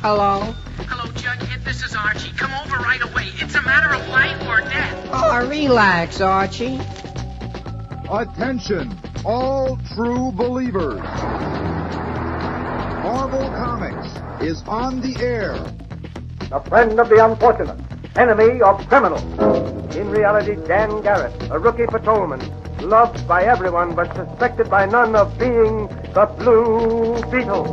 Hello? Hello, Jughead. This is Archie. Come over right away. It's a matter of life or death. Oh, relax, Archie. Attention, all true believers. Marvel Comics is on the air. The friend of the unfortunate, enemy of criminals. In reality, Dan Garrett, a rookie patrolman, loved by everyone but suspected by none of being the Blue Beetle.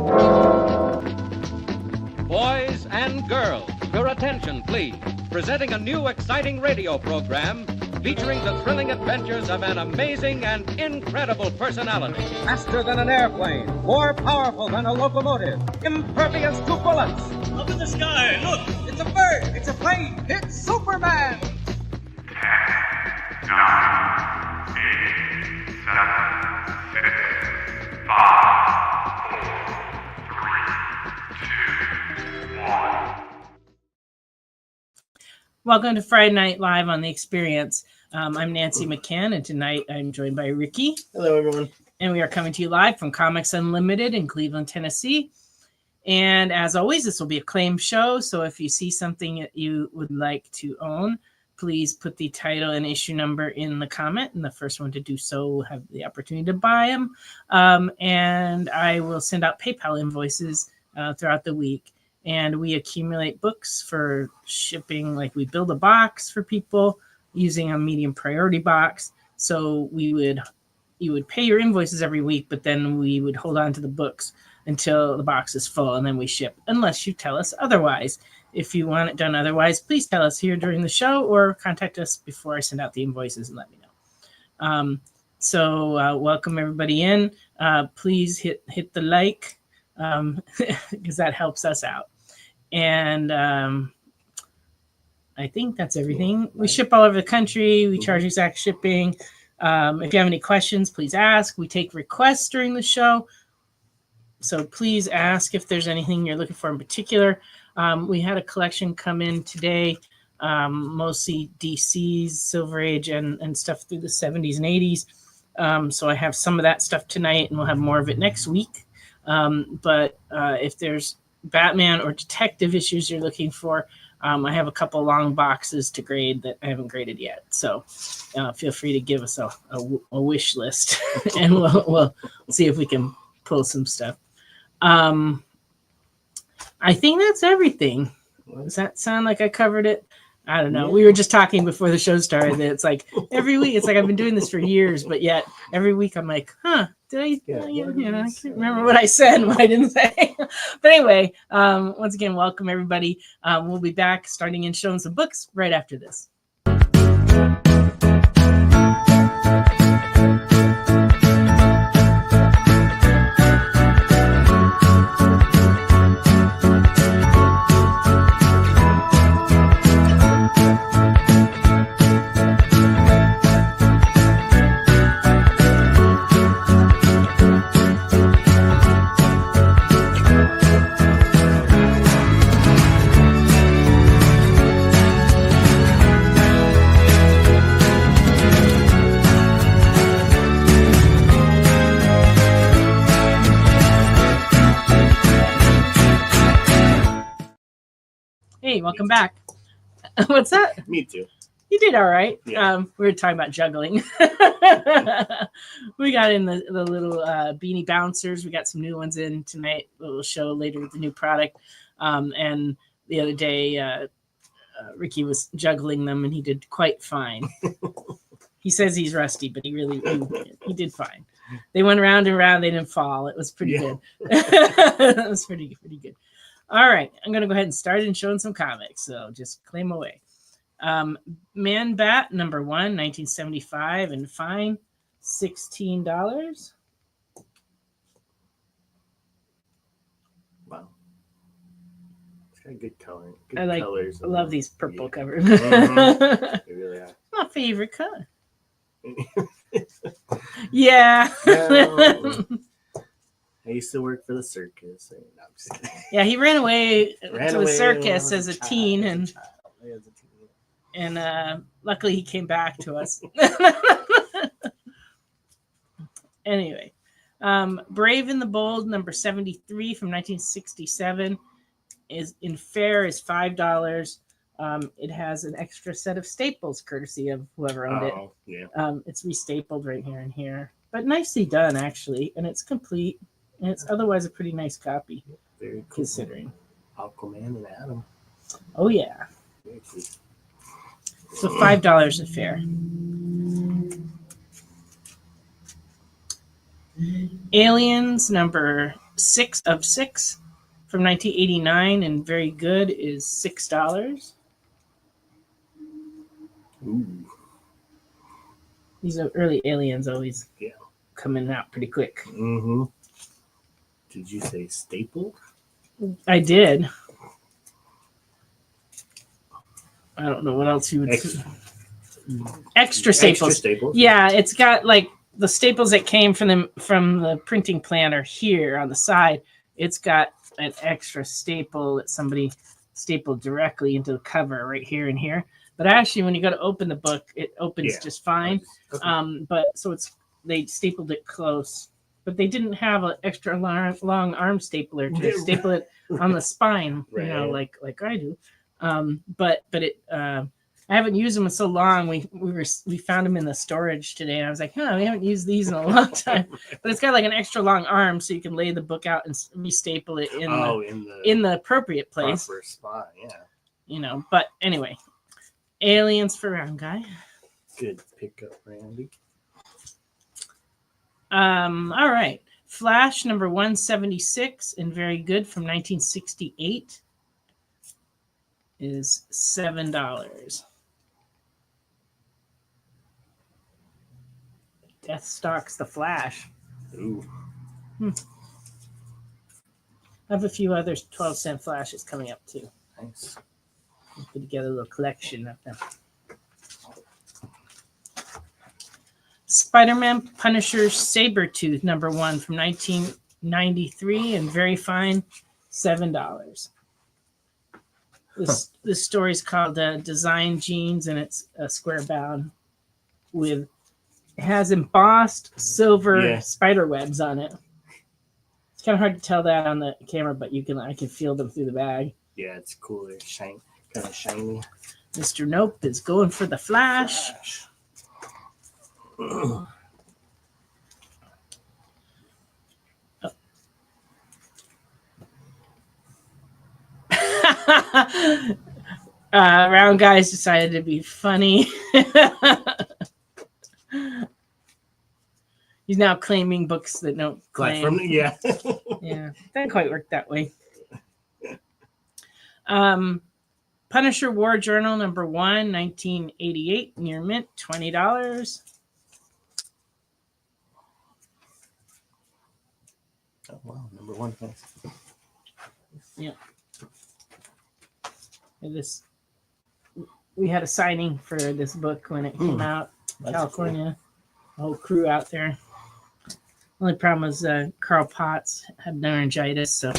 Boys and girls, your attention, please. Presenting a new exciting radio program featuring the thrilling adventures of an amazing and incredible personality. Faster than an airplane, more powerful than a locomotive, impervious to bullets. Up in the sky, look! It's a bird, it's a plane, it's Superman! 10, 9, 8, 7, 6, 5, 4, 3, 2, 1. Welcome to Friday Night Live on The Experience. I'm Nancy McCann, and tonight I'm joined by Ricky. Hello, everyone. And we are coming to you live from Comics Unlimited in Cleveland, Tennessee. And as always, this will be a claim show. So if you see something that you would like to own, please put the title and issue number in the comment. And the first one to do so will have the opportunity to buy them. And I will send out PayPal invoices throughout the week. And we accumulate books for shipping. Like we build a box for people using a medium priority box. So you would pay your invoices every week, but then we would hold on to the books until the box is full, and then we ship, unless you tell us otherwise. If you want it done otherwise, please tell us here during the show or contact us before I send out the invoices and let me know. So welcome everybody in. Please hit the like because that helps us out. And I think that's everything. We ship all over the country. We charge exact shipping. If you have any questions, please ask. We take requests during the show. So please ask if there's anything you're looking for in particular. We had a collection come in today, mostly DC's Silver Age and stuff through the 70s and 80s. So I have some of that stuff tonight, and we'll have more of it next week. But if there's Batman or detective issues you're looking for, I have a couple long boxes to grade that I haven't graded yet. So feel free to give us a wish list, and we'll see if we can pull some stuff. I think that's everything. Does that sound like I covered it? I don't know. We were just talking before the show started that it's like every week, it's like I've been doing this for years, but yet every week I'm like, did I, I can't remember what I said and what I didn't say. But anyway, once again, welcome everybody. We'll be back starting in showing some books right after this. Hey, welcome back. What's that? Me too. You did all right. Yeah. We were talking about juggling. We got in the little beanie bouncers. We got some new ones in tonight. We'll show later with the new product. And the other day, Ricky was juggling them, and he did quite fine. He says he's rusty, but he did fine. They went round and round. They didn't fall. It was pretty good. It was pretty good. All right, I'm going to go ahead and start and showing some comics, so just claim away. Man Bat, number 1, 1975, and fine, $16. Wow. It's got good color. Good I colors. love these purple covers. They really are. My favorite color. Yeah. I used to work for the circus. No, I'm just kidding. Yeah, he ran away to the circus as a teen, and luckily he came back to us. Anyway, Brave and the Bold, number 73 from 1967. is in fair is $5. It has an extra set of staples, courtesy of whoever owned it. Oh, yeah. It's restapled right here and here, but nicely done actually, and it's complete. And it's otherwise a pretty nice copy, Very cool. considering. Aquaman and Adam. Oh yeah. Very cool. So $5 a fair. Aliens number 6 of 6 from 1989 and very good is $6. Ooh. These are early aliens always Yeah. coming out pretty quick. Mm-hmm. Did you say staple? I did. I don't know what else you would extra staples. Extra staples. Yeah, it's got like the staples that came from the printing plant are here on the side. It's got an extra staple that somebody stapled directly into the cover right here and here. But actually, when you go to open the book, it opens just fine. Okay. But so they stapled it close, but they didn't have an extra long arm stapler to staple it on the spine, Right. you know, like I do. But it I haven't used them in so long. We found them in the storage today, and I was like, we haven't used these in a long time. But it's got like an extra long arm, so you can lay the book out and restaple it in the appropriate place. Proper spot, yeah. You know, but anyway, aliens for round guy. Good pickup, Randy. All right. Flash number 176 and very good from 1968 is $7. Death Stalks the Flash. Ooh. I have a few other 12-cent flashes coming up too. Nice. Put together a little collection of them. Spider-Man Punisher Sabretooth number 1 from 1993 and very fine, $7. This story is called Design Jeans, and it's a square bound with it has embossed silver spider webs on it. It's kind of hard to tell that on the camera, but I can feel them through the bag. Yeah, it's cool. It's kind of shiny. Mr. Nope is going for the Flash. Round guys decided to be funny. He's now claiming books that don't claim. Yeah. Yeah, doesn't quite work that way. Punisher War Journal number 1, 1988, near mint, $20. Oh wow, number 1. Thanks. Yeah. And we had a signing for this book when it came out in California. The whole crew out there. Only problem was Carl Potts had laryngitis, so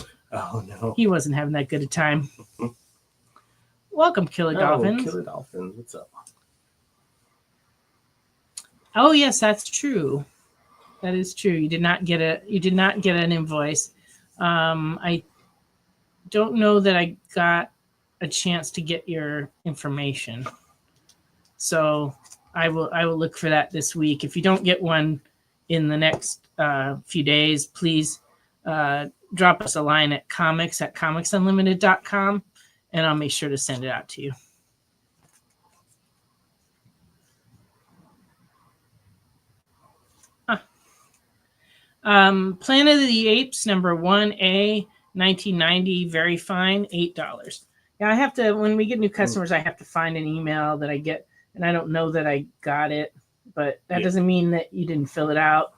he wasn't having that good a time. Welcome, Killer Dolphins. Killer Dolphins, what's up? Oh yes, that's true. That is true. You did not get an invoice. I don't know that I got a chance to get your information, so I will look for that this week. If you don't get one in the next few days, please drop us a line at comicsunlimited.com, and I'll make sure to send it out to you. Planet of the Apes, number 1A, 1990, very fine, $8. Yeah, I have to, when we get new customers, I have to find an email that I get, and I don't know that I got it, but that doesn't mean that you didn't fill it out.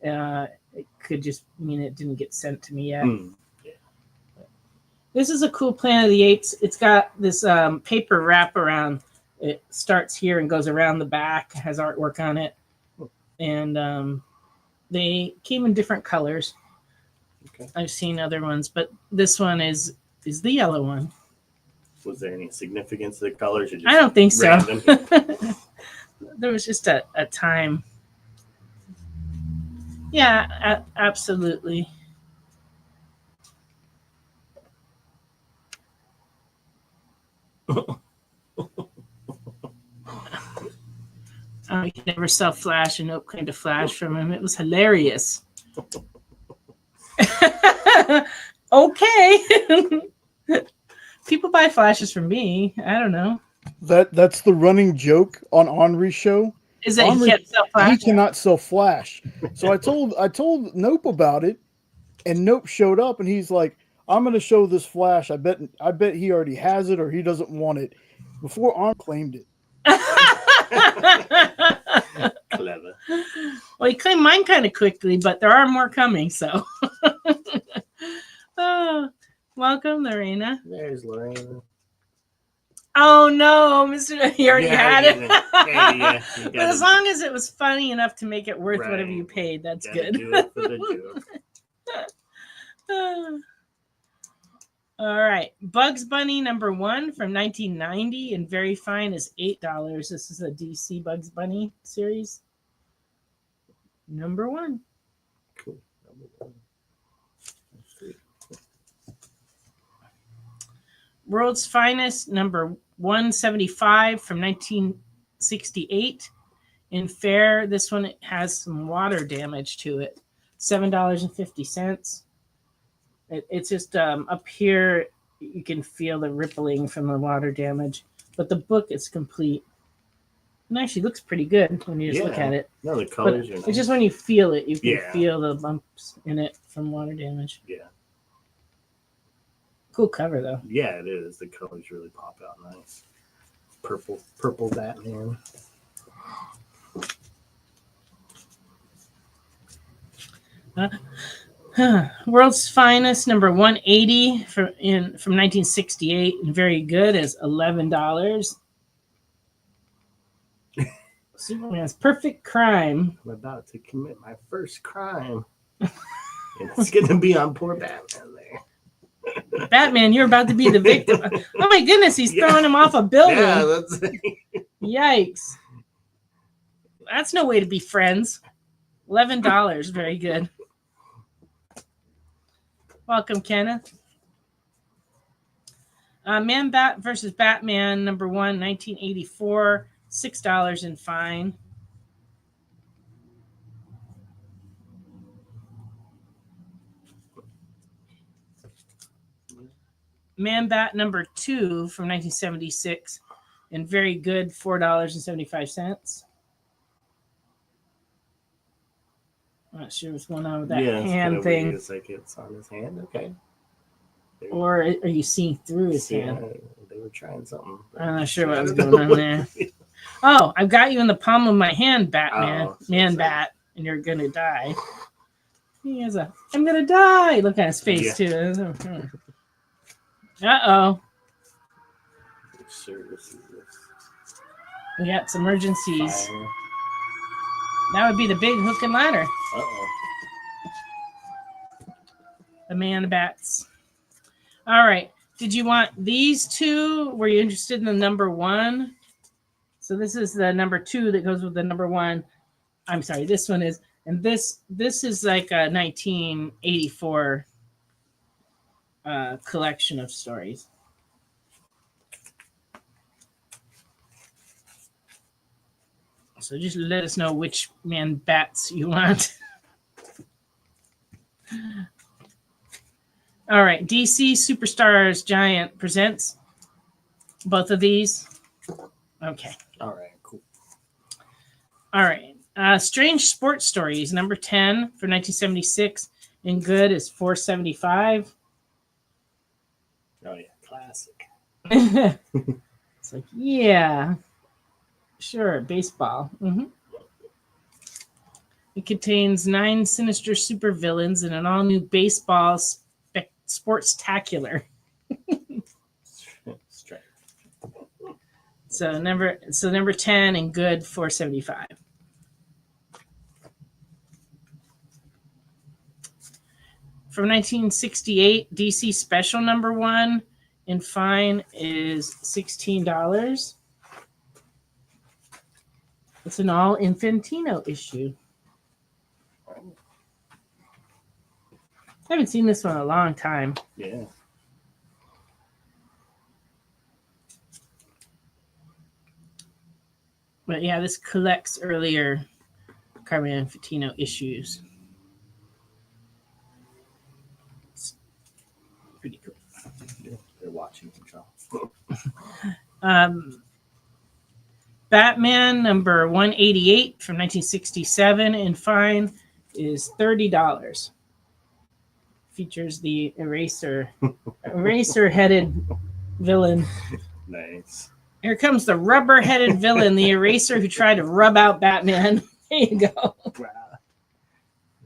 It could just mean it didn't get sent to me yet. Yeah. This is a cool Planet of the Apes. It's got this paper wrap around. It starts here and goes around the back, has artwork on it, and they came in different colors. Okay. I've seen other ones, but this one is the yellow one. Was there any significance to the colors? Or just I don't think random? so. There was just a time. Yeah, absolutely. We could never sell Flash, and Nope claimed a Flash from him. It was hilarious. Okay. People buy Flashes from me. I don't know. That's the running joke on Henri's show. Is that Henri, he can't sell Flash? He cannot sell Flash. So I told Nope about it, and Nope showed up, and he's like, "I'm going to show this Flash. I bet he already has it, or he doesn't want it." Before Henri claimed it. Clever. Well, he claimed mine kind of quickly, but there are more coming. So, welcome, Lorena. There's Lorena. Oh no, Mr. He already had it. Yeah, but as long as it was funny enough to make it worth Right. whatever you paid, that's Gotta good. do it for the joke. All right, Bugs Bunny #1 from 1990 and very fine is $8. This is a DC Bugs Bunny series. #1. Cool. Number 1. Let's see. World's Finest #175 from 1968. In fair, this one has some water damage to it. $7.50. It's just up here, you can feel the rippling from the water damage. But the book is complete. It actually looks pretty good when you just look at it. No, the colors are nice. It's just when you feel it, you can Yeah. feel the bumps in it from water damage. Yeah. Cool cover, though. Yeah, it is. The colors really pop out nice. Purple Batman. World's Finest #180 from 1968 and very good is $11. Superman's Perfect Crime. I'm about to commit my first crime. And it's going to be on poor Batman there. Batman, you're about to be the victim. Oh my goodness, he's throwing him off a building. Yeah, that's Yikes. That's no way to be friends. $11, very good. Welcome, Kenneth. Man Bat versus Batman #1, 1984, $6 and fine. Man Bat #2 from 1976 and very good, $4.75. I'm not sure what's going on with that hand thing. It's like it's on his hand. Okay. Or are you seeing through his hand? They were trying something. I'm not sure what was going on there. Oh, I've got you in the palm of my hand, Batman. Man Bat, and you're going to die. He has a, I'm going to die. Look at his face, too. Uh-oh. Which service is this? We got some emergencies. Fire. That would be the big hook and ladder. Uh-oh. The Man Bats. All right. Did you want these two? Were you interested in the #1? So this is the #2 that goes with the #1. I'm sorry, this one is. And this is like a 1984 collection of stories. So just let us know which Man Bats you want. All right, DC Superstars Giant presents both of these. Okay. All right, cool. All right. Strange Sports Stories, #10 for 1976. In good is $4.75. Oh, yeah, classic. It's like, yeah, sure, baseball. It contains 9 sinister supervillains and an all-new baseball sports-tacular. So number 10 and good, $4.75. From 1968, DC Special #1 in fine is $16. It's an all Infantino issue. I haven't seen this one in a long time. Yeah. But yeah, this collects earlier Carmine Infantino issues. It's pretty cool. Yeah, they're watching control. Batman number 188 from 1967 in fine is $30. Features the eraser-headed villain. Nice. Here comes the rubber-headed villain, the eraser who tried to rub out Batman. There you go. Wow.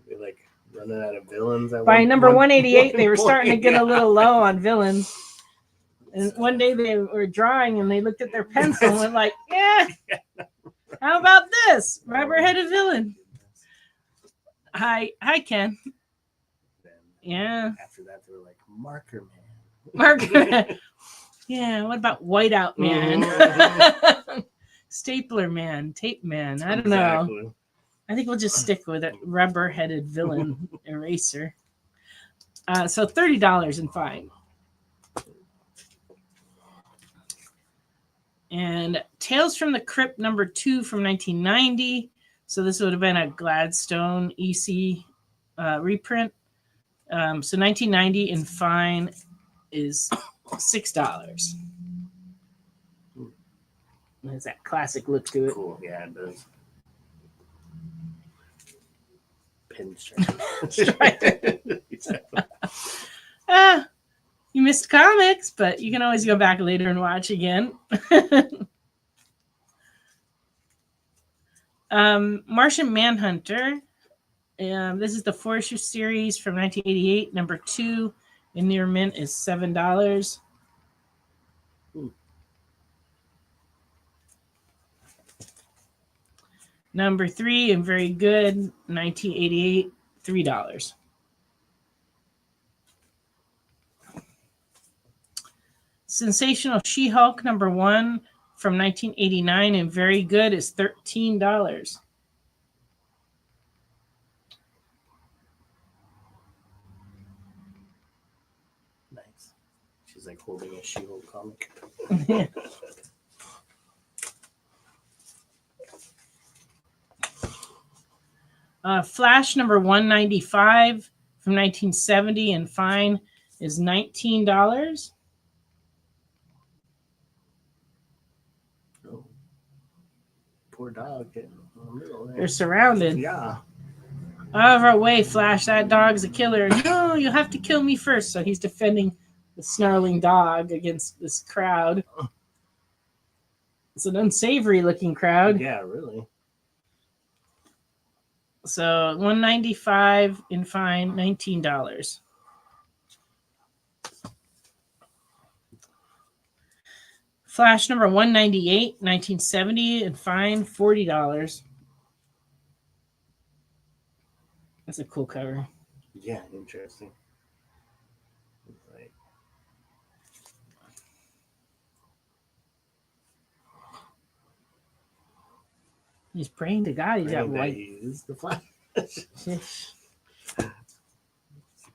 They're like running out of villains. By number 188, they were starting to get a little low on villains. And one day they were drawing and they looked at their pencil and went like, yeah, how about this? Rubber-headed villain. Hi, Ken. Yeah. After that, they were like, Marker Man. Marker Man. Yeah, what about Whiteout Man? Stapler Man, Tape Man. I don't know. I think we'll just stick with it. Rubber-headed villain eraser. So $30 in fine. And Tales from the Crypt number 2 from 1990. So this would have been a Gladstone EC reprint. So 1990 in fine is $6. There's that classic look to it. Cool. Yeah, it does. Pinstripe. You missed comics, but you can always go back later and watch again. Martian Manhunter. This is the 4-issue series from 1988. Number 2 in near mint is $7. Number 3 and very good, 1988, $3. Sensational She-Hulk number 1 from 1989 and very good is $13. Nice. She's like holding a She-Hulk comic. Flash number 195 from 1970 and fine is $19. Oh. Poor dog getting in the middle there. They're surrounded. Yeah. Out of our way, Flash. That dog's a killer. No, you have to kill me first. So he's defending the snarling dog against this crowd. It's an unsavory looking crowd. Yeah, really. So $195 in fine, $19. Flash number 198, 1970 and fine, $40. That's a cool cover. Yeah, interesting. Right. He's praying to God. He's got white. He used the Flash.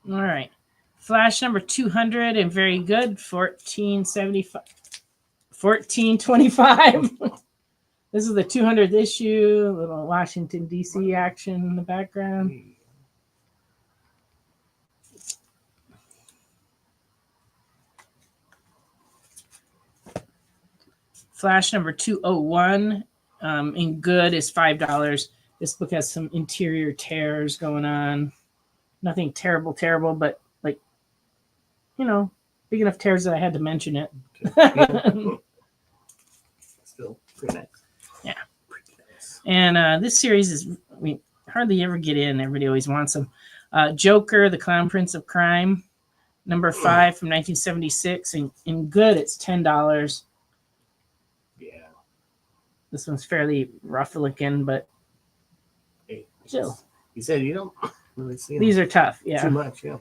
All right. Flash number 200 and very good, $14.25. This is the 200th issue. A little Washington, D.C. action in the background. Flash number 201 in good is $5. This book has some interior tears going on. Nothing terrible, but like, you know, big enough tears that I had to mention it. Still pretty nice. Yeah. Pretty nice. And this series is, we hardly ever get in. Everybody always wants them. Joker, the Clown Prince of Crime, number 5 from 1976. And in good, it's $10. Yeah. This one's fairly rough looking, but hey, still. You said you don't really see them. These are tough, yeah. Too much, yeah.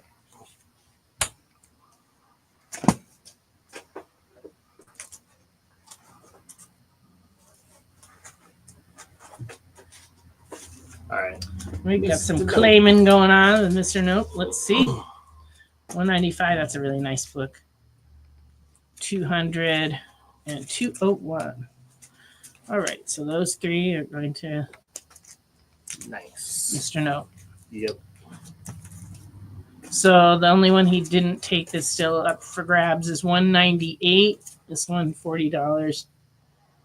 All right. We got some claiming going on with Mr. Nope. Let's see. 195. That's a really nice book. 200 and 201. All right, so those three are going to Nice. Mr. No. Yep. So the only one he didn't take that's still up for grabs is $198. This one $40.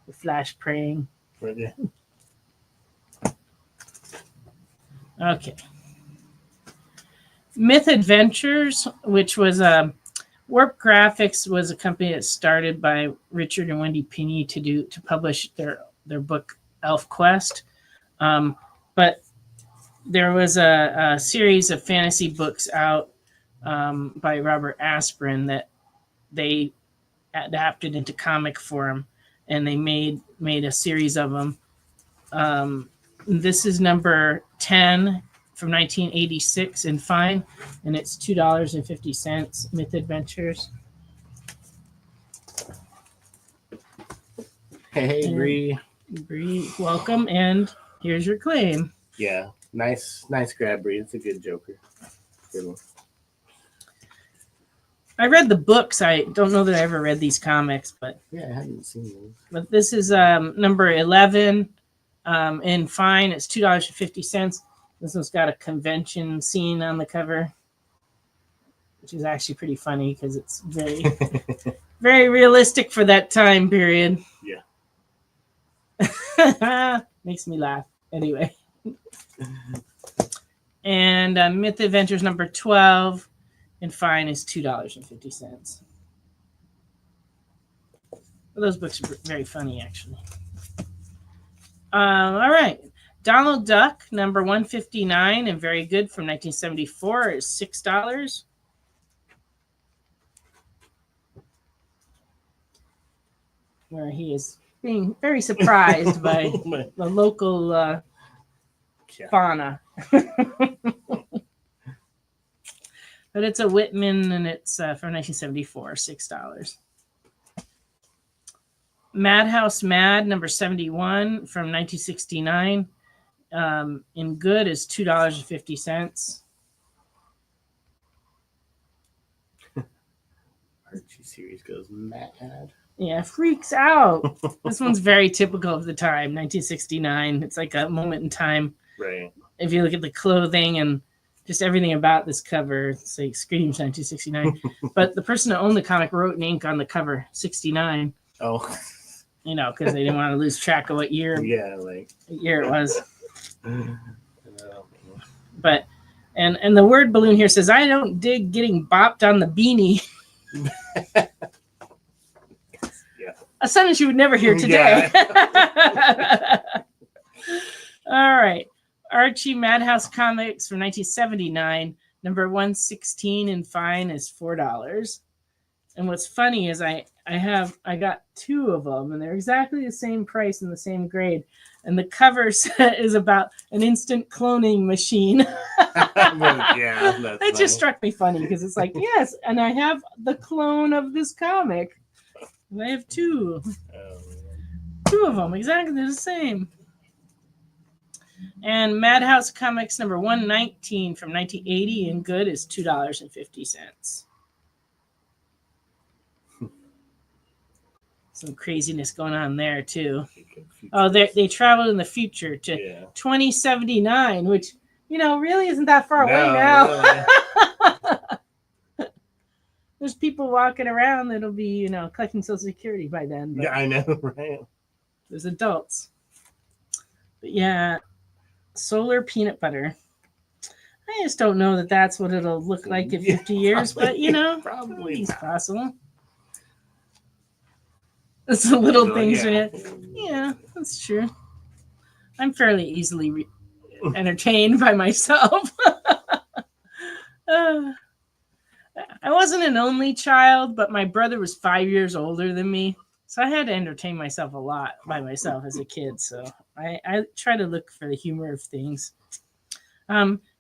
The Flash praying. Okay. Okay. Myth Adventures, which was Warp Graphics, was a company that started by Richard and Wendy Pini to publish their book Elf Quest. But there was a series of fantasy books out by Robert Asprin that they adapted into comic form, and they made a series of them. This is number 10 from 1986 in fine, and it's $2.50. Myth Adventures. Hey, Bree. Bree, welcome, and here's your claim. Yeah, nice grab, Bree. It's a good Joker. Good one. I read the books. I don't know that I ever read these comics, but yeah, I haven't seen those. But this is number 11 in fine. It's $2.50. This one's got a convention scene on the cover, which is actually pretty funny because it's very, very realistic for that time period. Yeah. Makes me laugh. Anyway. And Myth Adventures number 12 in fine is $2.50. Those books are very funny, actually. All right. Donald Duck, number 159, and very good from 1974, is $6. Where he is being very surprised by the local fauna. But it's a Whitman, and it's from 1974, $6. Madhouse Mad, number 71 from 1969. In good is $2.50. Archie series goes mad. Yeah, freaks out. This one's very typical of the time, 1969. It's like a moment in time. Right. If you look at the clothing and just everything about this cover, it's like screams 1969. But the person that owned the comic wrote in ink on the cover 69. Oh. You know, because they didn't want to lose track of what year. Yeah, like what year it was. But and the word balloon here says, "I don't dig getting bopped on the beanie." Yeah. A sentence you would never hear today. Yeah. All right. Archie Madhouse Comics from 1979, number 116 in fine is $4. And what's funny is I got two of them, and they're exactly the same price and the same grade. And the cover set is about an instant cloning machine. Yeah, that's it just struck me funny because it's like, yes, and I have the clone of this comic. And I have two. Two of them, exactly the same. And Madhouse Comics number 119 from 1980 in good is $2.50. Some craziness going on there too. Oh, they traveled in the future to 2079, which really isn't that far away now. Really. There's people walking around that'll be collecting Social Security by then. Yeah, I know, right? There's adults, but yeah, solar peanut butter. I just don't know that that's what it'll look like in 50 years, but probably it's possible. It's the little things. Yeah. Yeah, that's true. I'm fairly easily entertained by myself. I wasn't an only child, but my brother was 5 years older than me. So I had to entertain myself a lot by myself as a kid. So I try to look for the humor of things.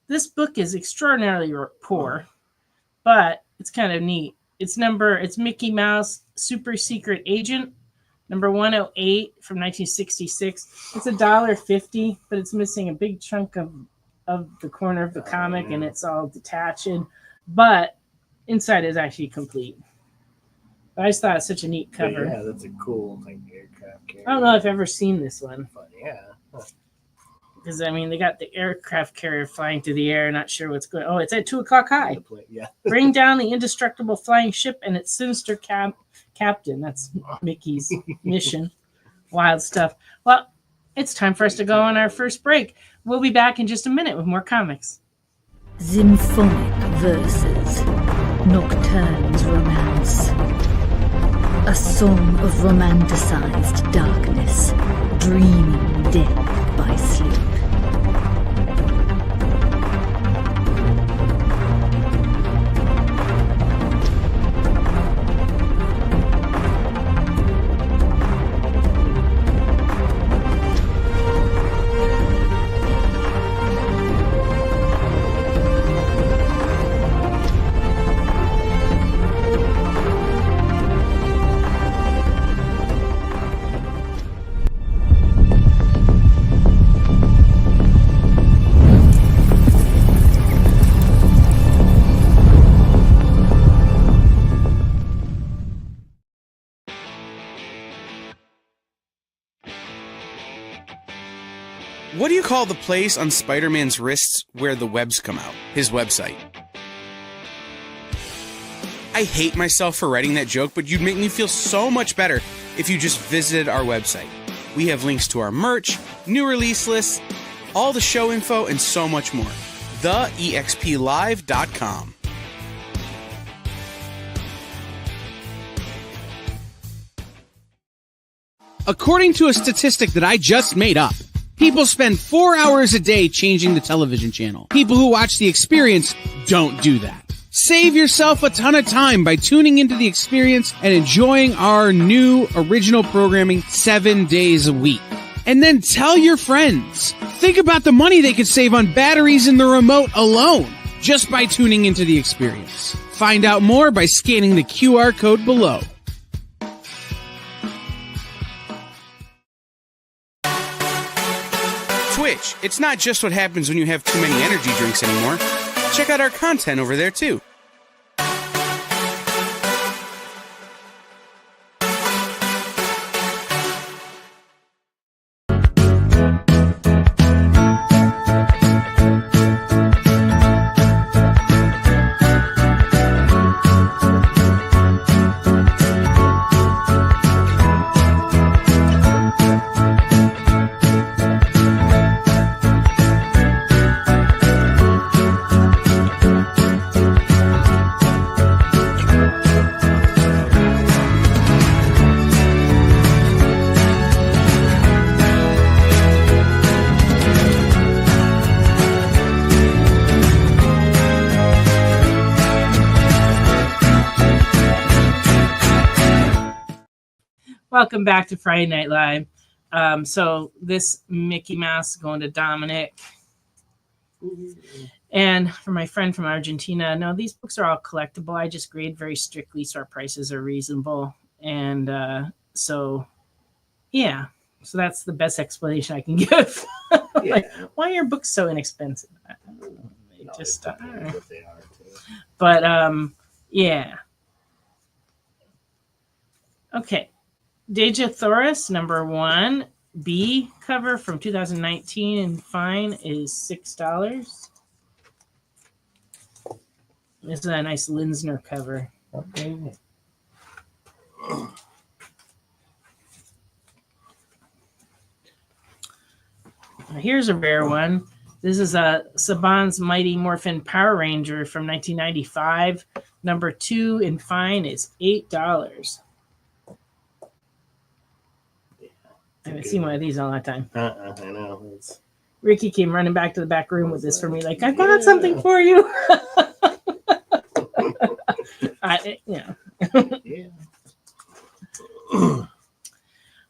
This book is extraordinarily poor, but it's kind of neat. It's Mickey Mouse Super Secret Agent, number 108 from 1966. It's $1.50, but it's missing a big chunk of the corner of the comic, and it's all detached. But inside is actually complete. But I just thought it's such a neat But cover. yeah, that's a cool like aircraft carrier. I don't know if I've ever seen this one. But yeah. Because, I mean, they got the aircraft carrier flying through the air, not sure what's going on. Oh, it's at 2 o'clock high. Yeah. Bring down the indestructible flying ship and its sinister captain. That's Mickey's mission. Wild stuff. Well, it's time for us to go on our first break. We'll be back in just a minute with more comics. Symphonic verses, Nocturne's romance. A song of romanticized darkness, dreaming death by sleep. What do you call the place on Spider-Man's wrists where the webs come out? His website. I hate myself for writing that joke, but you'd make me feel so much better if you just visited our website. We have links to our merch, new release lists, all the show info, and so much more. TheEXPLive.com. According to a statistic that I just made up, people spend 4 hours a day changing the television channel. People who watch The Experience don't do that. Save yourself a ton of time by tuning into The Experience and enjoying our new original programming 7 days a week. And then tell your friends. Think about the money they could save on batteries in the remote alone just by tuning into The Experience. Find out more by scanning the QR code below. Twitch. It's not just what happens when you have too many energy drinks anymore. Check out our content over there, too. Welcome back to Friday Night Live. So this Mickey Mouse is going to Dominic. And for my friend from Argentina, no, these books are all collectible. I just grade very strictly so our prices are reasonable. And so that's the best explanation I can give. Like, why are your books so inexpensive? I don't know. They just are. But yeah. Okay. Deja-Thoris, number 1, B cover from 2019 and fine is $6. This is a nice Linsner cover. Okay. Here's a rare one. This is a Saban's Mighty Morphin Power Ranger from 1995. Number 2 in fine is $8. I haven't seen one of these in a long time. I know. Ricky came running back to the back room with this for me, like, I've got something for you.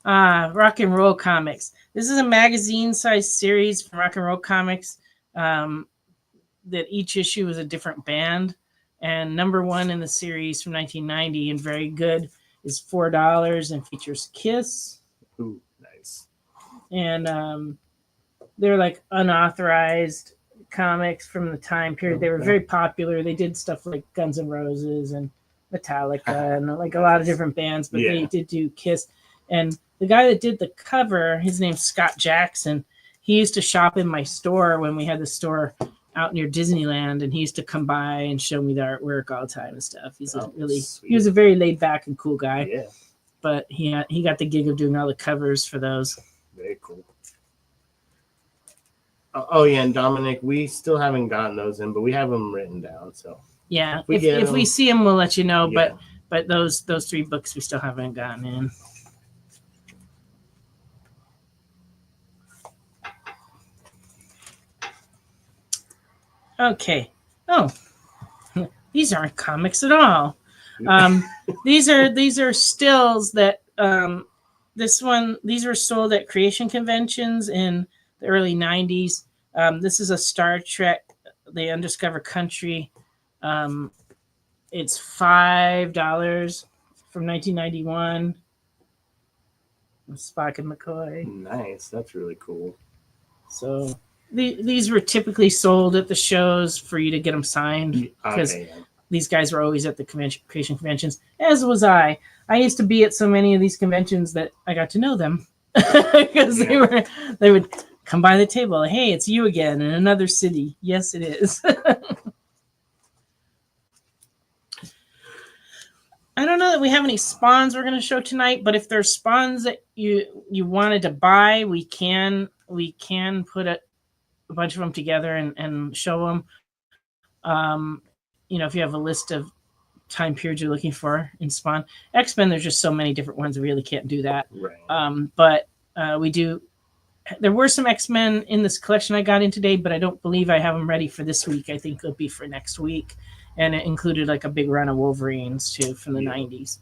Rock and Roll Comics. This is a magazine-sized series from Rock and Roll Comics that each issue is a different band. And number 1 in the series from 1990 and very good is $4 and features Kiss. Ooh, nice. And they're like unauthorized comics from the time period. They were very popular. They did stuff like Guns N' Roses and Metallica and like a lot of different bands, but they Yeah. did do Kiss. And the guy that did the cover, his name's Scott Jackson. He used to shop in my store when we had the store out near Disneyland, and he used to come by and show me the artwork all the time and stuff. He was a very laid back and cool guy. Yeah. But he got the gig of doing all the covers for those. Very cool. Oh yeah, and Dominic, we still haven't gotten those in, but we have them written down. So yeah, if we see them, we'll let you know. Yeah. But those 3 books we still haven't gotten in. Okay. Oh, these aren't comics at all. These are stills that these were sold at creation conventions in the early 90s. This is a Star Trek, The Undiscovered Country. It's $5 from 1991. Spock and McCoy. Nice. That's really cool. So these were typically sold at the shows for you to get them signed because these guys were always at the creation conventions, as was I. I used to be at so many of these conventions that I got to know them because they would come by the table. Hey, it's you again in another city. Yes, it is. I don't know that we have any spawns we're going to show tonight, but if there's spawns that you wanted to buy, we can put a bunch of them together and show them. If you have a list of time periods you're looking for in Spawn. X-Men, there's just so many different ones, we really can't do that. Right. But we do. There were some X-Men in this collection I got in today, but I don't believe I have them ready for this week. I think it'll be for next week. And it included like a big run of Wolverines too from the 90s.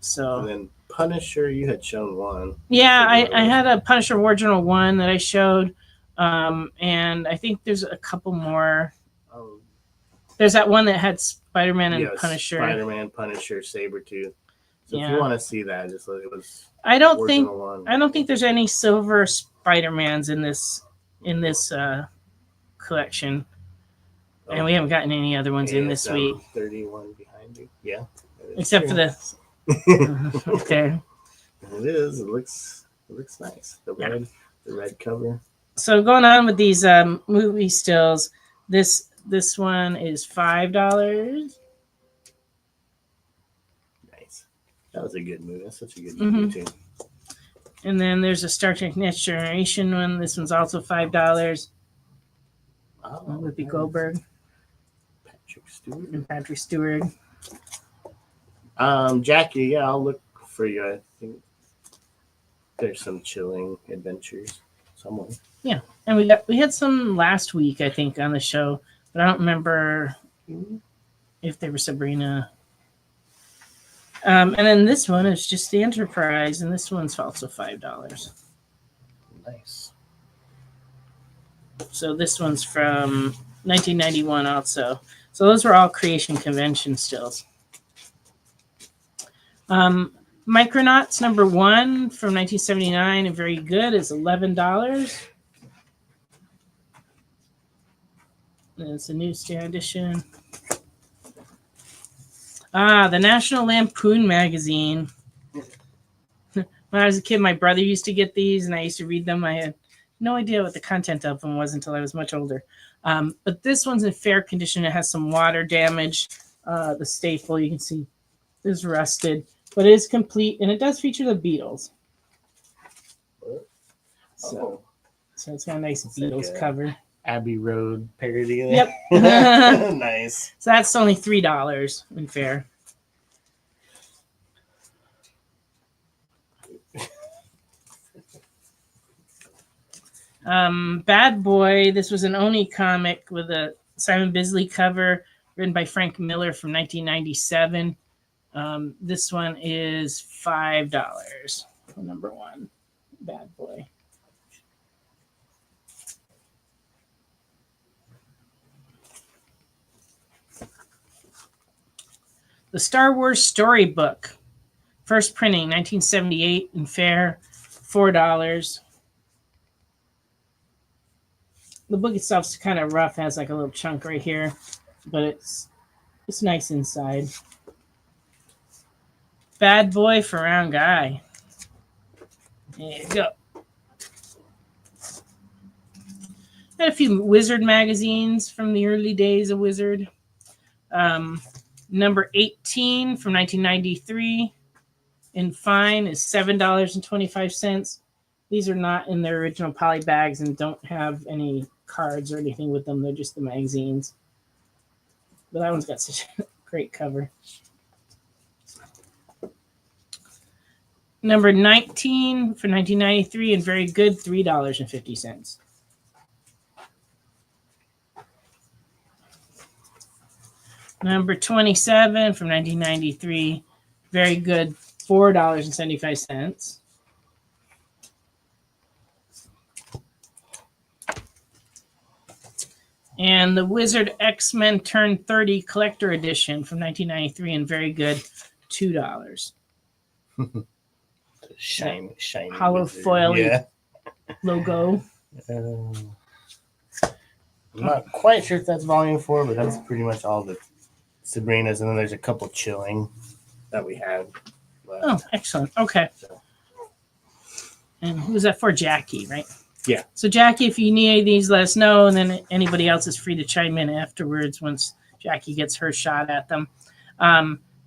So and then Punisher, you had shown one. Yeah, I had a Punisher War Journal 1 that I showed. And I think there's a couple more. There's that one that had Spider-Man and Punisher. Spider-Man, Punisher, Sabretooth. So if you want to see that, just look, it was. I don't think there's any silver Spider-Mans in this collection. And we haven't gotten any other ones in this week. 31 behind you. Yeah. Except for the. Okay. It is. It looks nice. The red cover. So going on with these movie stills, this one is $5. Nice. That was a good movie. That's such a good movie too. And then there's a Star Trek Next Generation one. This one's also $5. Whoopi Goldberg. Patrick Stewart. Jackie, yeah, I'll look for you. I think there's some chilling adventures somewhere. Yeah, and we had some last week, I think, on the show, but I don't remember if they were Sabrina. And then this one is just the Enterprise, and this one's also $5. Nice. So this one's from 1991 also. So those were all creation convention stills. Micronauts number 1 from 1979 and very good is $11. And it's a newsstand edition. The National Lampoon magazine. When I was a kid, my brother used to get these, and I used to read them. I had no idea what the content of them was until I was much older. But this one's in fair condition. It has some water damage. The staple, you can see, is rusted. But it is complete, and it does feature the Beatles. So it's got a nice Beatles cover. Abbey Road parody. Yep. Nice. So that's only $3 in fair. Bad Boy. This was an Oni comic with a Simon Bisley cover written by Frank Miller from 1997. This one is $5 for number 1. Bad Boy. The Star Wars Storybook. First printing, 1978 in fair, $4. The book itself is kind of rough, has like a little chunk right here, but it's nice inside. Bad boy for round guy. There you go. Got a few Wizard magazines from the early days of Wizard. Number 18 from 1993 in fine is $7.25. These are not in their original poly bags and don't have any cards or anything with them. They're just the magazines. But that one's got such a great cover. Number 19 for 1993 and very good, $3.50. Number 27 from 1993, very good, $4.75. And the Wizard X-Men Turn 30 Collector Edition from 1993 and very good, $2. Shiny hollow Wizard. foil Yeah. logo. I'm not quite sure if that's volume 4, but that's pretty much all the Sabrina's, and then there's a couple chilling that we had left. Oh, excellent. Okay. And who's that for? Jackie, right? Yeah. So Jackie, if you need any of these, let us know, and then anybody else is free to chime in afterwards once Jackie gets her shot at them.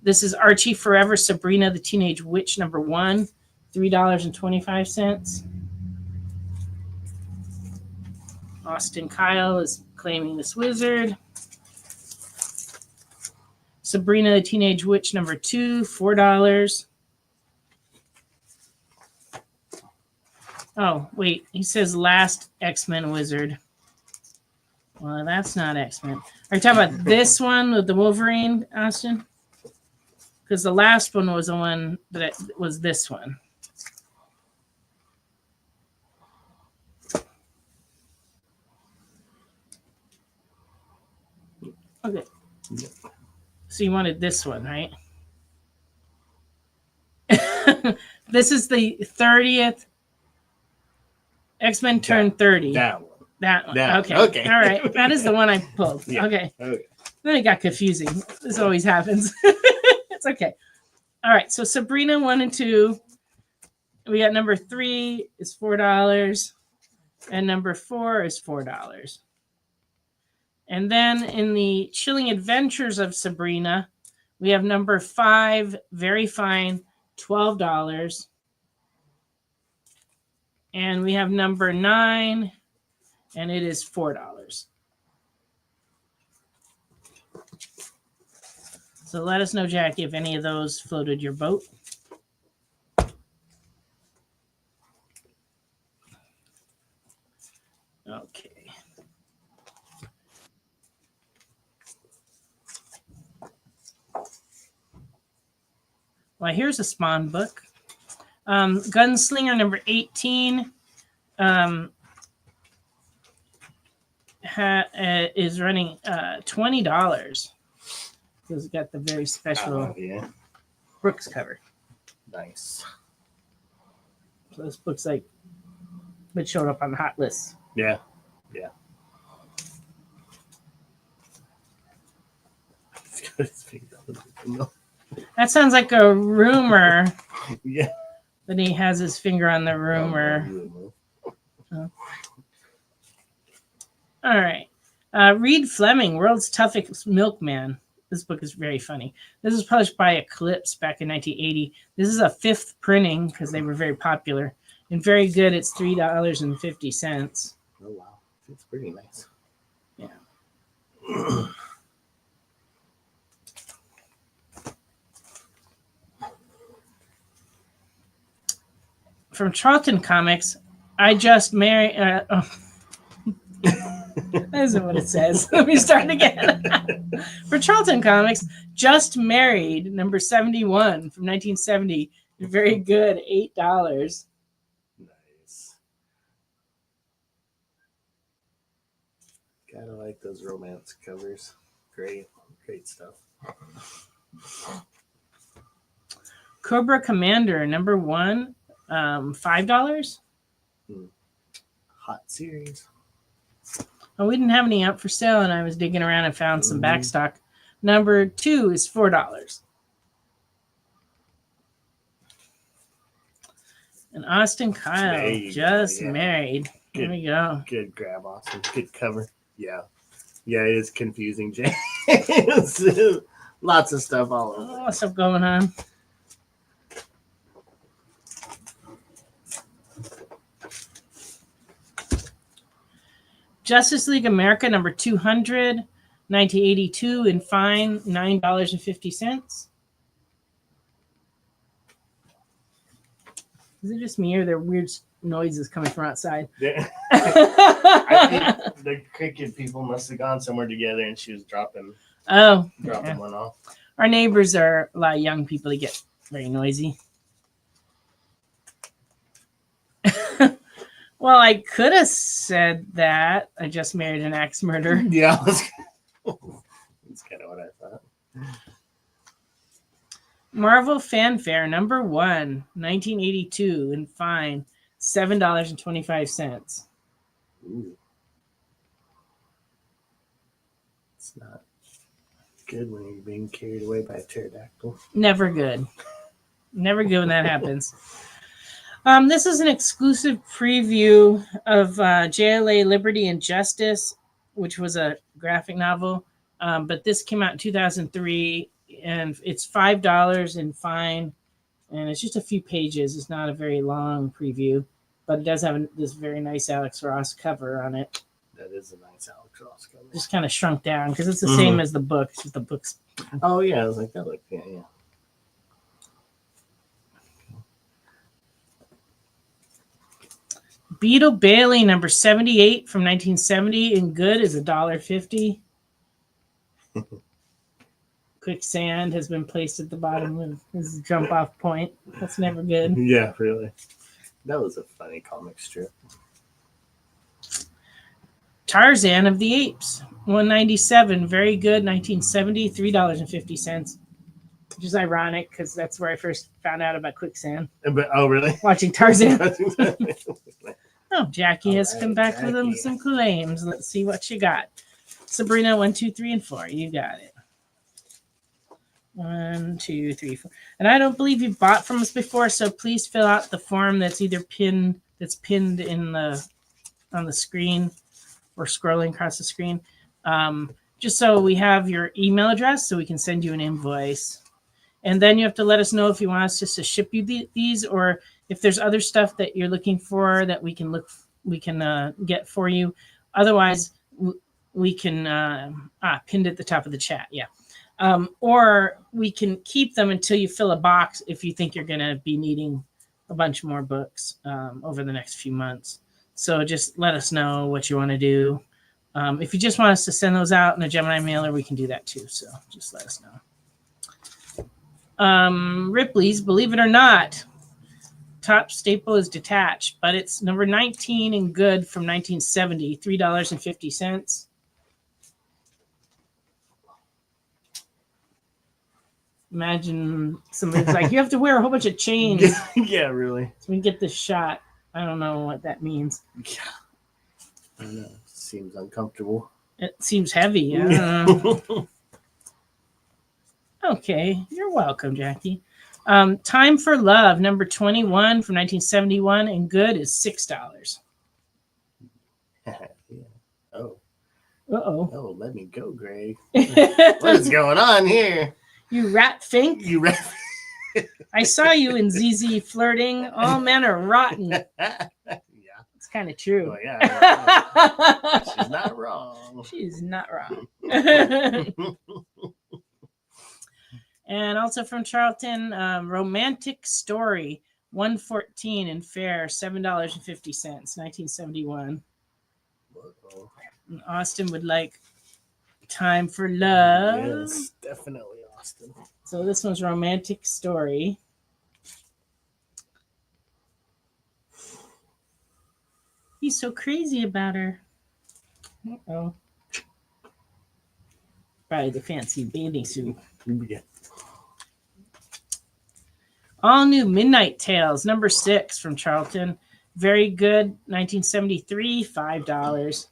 This is Archie Forever Sabrina the Teenage Witch number 1, $3.25. Austin Kyle is claiming this wizard. Sabrina the Teenage Witch number 2, $4. Oh, wait. He says last X-Men wizard. Well, that's not X-Men. Are you talking about this one with the Wolverine, Austin? Because the last one was the one that was this one. Okay. So you wanted this one, right? This is the 30th X-Men Turn 30. That one. That one. That Okay. one. Okay. All right. That is the one I pulled. Yeah. Okay. Okay. Then it got confusing. This always happens. It's okay. All right. So Sabrina 1 and 2. We got number 3 is $4. And number 4 is $4. And then in the Chilling Adventures of Sabrina, we have number 5, very fine, $12. And we have number 9, and it is $4. So let us know, Jackie, if any of those floated your boat. Okay. Well, here's a Spawn book. Gunslinger number 18 is running $20 because it's got the very special Brooks cover. Nice. So this book's like been showing up on the hot list. Yeah. Yeah. That sounds like a rumor. Yeah. That he has his finger on the rumor. Oh. All right. Reed Fleming, World's Toughest Milkman. This book is very funny. This was published by Eclipse back in 1980. This is a 5th printing because they were very popular. And very good. It's $3.50. Oh, wow. It's pretty nice. Yeah. From Charlton Comics, I just married. That isn't what it says. Let me start again. For Charlton Comics, Just Married, number 71 from 1970. Very good, $8. Nice. Gotta like those romance covers. Great stuff. Cobra Commander, number 1. $5. Hot series. Oh, we didn't have any out for sale, and I was digging around and found some backstock. Number 2 is $4. And Austin There Kyle you just go, yeah. married. There we go. Good grab, Austin. Good cover. Yeah. Yeah, it is confusing, Jay. Lots of stuff all over. What's up going on? Justice League America number 200, 1982, in fine, $9.50. Is it just me or there are weird noises coming from outside? I think the cricket people must have gone somewhere together and she was dropping one off. Our neighbors are a lot of young people that get very noisy. Well, I could have said that. I just married an axe murderer. Yeah, that's kind of what I thought. Marvel Fanfare number 1, 1982, in fine, $7.25. Ooh. It's not good when you're being carried away by a pterodactyl. Never good. Never good when that happens. This is an exclusive preview of JLA Liberty and Justice, which was a graphic novel. But this came out in 2003, and it's $5 in fine. And it's just a few pages. It's not a very long preview, but it does have this very nice Alex Ross cover on it. That is a nice Alex Ross cover. Just kind of shrunk down because it's the same as the book. It's just the book's. Oh, yeah. I was like, that looked, yeah. Beetle Bailey number 78 from 1970 in good is $1.50. Quicksand has been placed at the bottom of his jump off point. That's never good. Yeah, really. That was a funny comic strip. Tarzan of the Apes, 197, very good, 1970, $3.50. Which is ironic because that's where I first found out about Quicksand. But, oh, really? Watching Tarzan. Oh, Jackie has come back Jackie. with some claims. Let's see what you got. Sabrina, 1, 2, 3, and 4. You got it. 1, 2, 3, 4. And I don't believe you've bought from us before, so please fill out the form that's either pinned in on the screen or scrolling across the screen. Just so we have your email address so we can send you an invoice. And then you have to let us know if you want us just to ship you these, or if there's other stuff that you're looking for that we can get for you. Otherwise, we can pinned at the top of the chat. Yeah. Or we can keep them until you fill a box if you think you're going to be needing a bunch more books over the next few months. So just let us know what you want to do. If you just want us to send those out in a Gemini mailer, we can do that too. So just let us know. Ripley's, believe it or not, top staple is detached, but it's number 19 and good from 1970, $3.50. Imagine somebody's like, you have to wear a whole bunch of chains. Yeah, really. So we can get this shot. I don't know what that means. Yeah. I don't know. Seems uncomfortable. It seems heavy. I don't know. Okay, you're welcome, Jackie. Time for Love, number 21 from 1971, and good is $6. Yeah. Oh. Uh-oh. Oh, let me go, Greg. What is going on here? You rat fink. You rat. I saw you in ZZ flirting. All men are rotten. Yeah. It's kind of true. Oh, yeah. She's not wrong. She's not wrong. And also from Charlton, Romantic Story, 114 and fair, $7.50, 1971. Uh-oh. And Austin would like Time for Love. Yes, definitely Austin. So this one's Romantic Story. He's so crazy about her. Uh-oh. Probably the fancy bathing suit. Yeah. All New Midnight Tales, number 6 from Charlton. Very good, 1973, $5.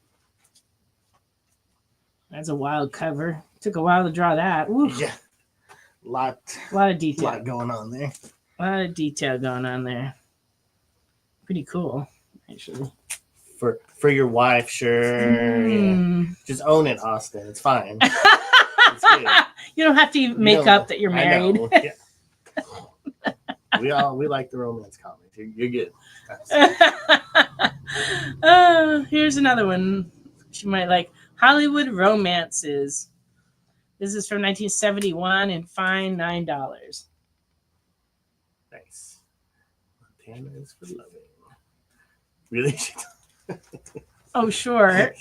That's a wild cover. Took a while to draw that. Oof. Yeah. A lot of detail. A lot going on there. A lot of detail going on there. Pretty cool, actually. For your wife, sure. Yeah. Just own it, Austin. It's fine. It's good. You don't have to make up that you're married. Yeah. we like the romance comics. You're good. Here's another one she might like. Hollywood Romances. This is from 1971 and fine $9. Nice. Montana is for loving. Really? Oh, sure.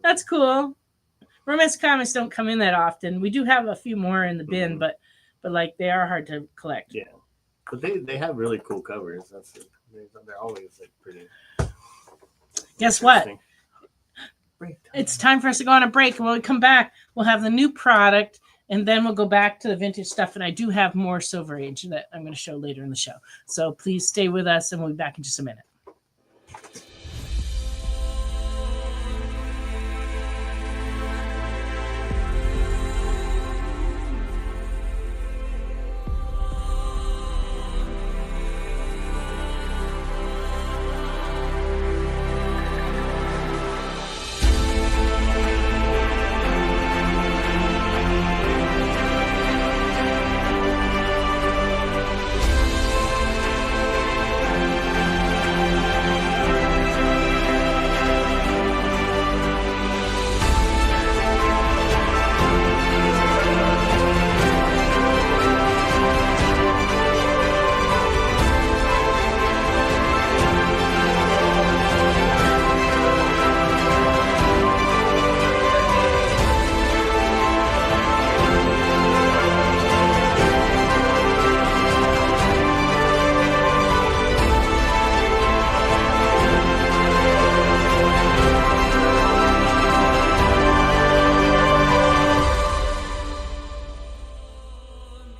That's cool. Romance comics don't come in that often. We do have a few more in the bin, but like they are hard to collect. Yeah, but they have really cool covers. They're always like pretty. Guess what? It's time for us to go on a break, and when we come back, we'll have the new product, and then we'll go back to the vintage stuff. And I do have more Silver Age that I'm going to show later in the show. So please stay with us, and we'll be back in just a minute.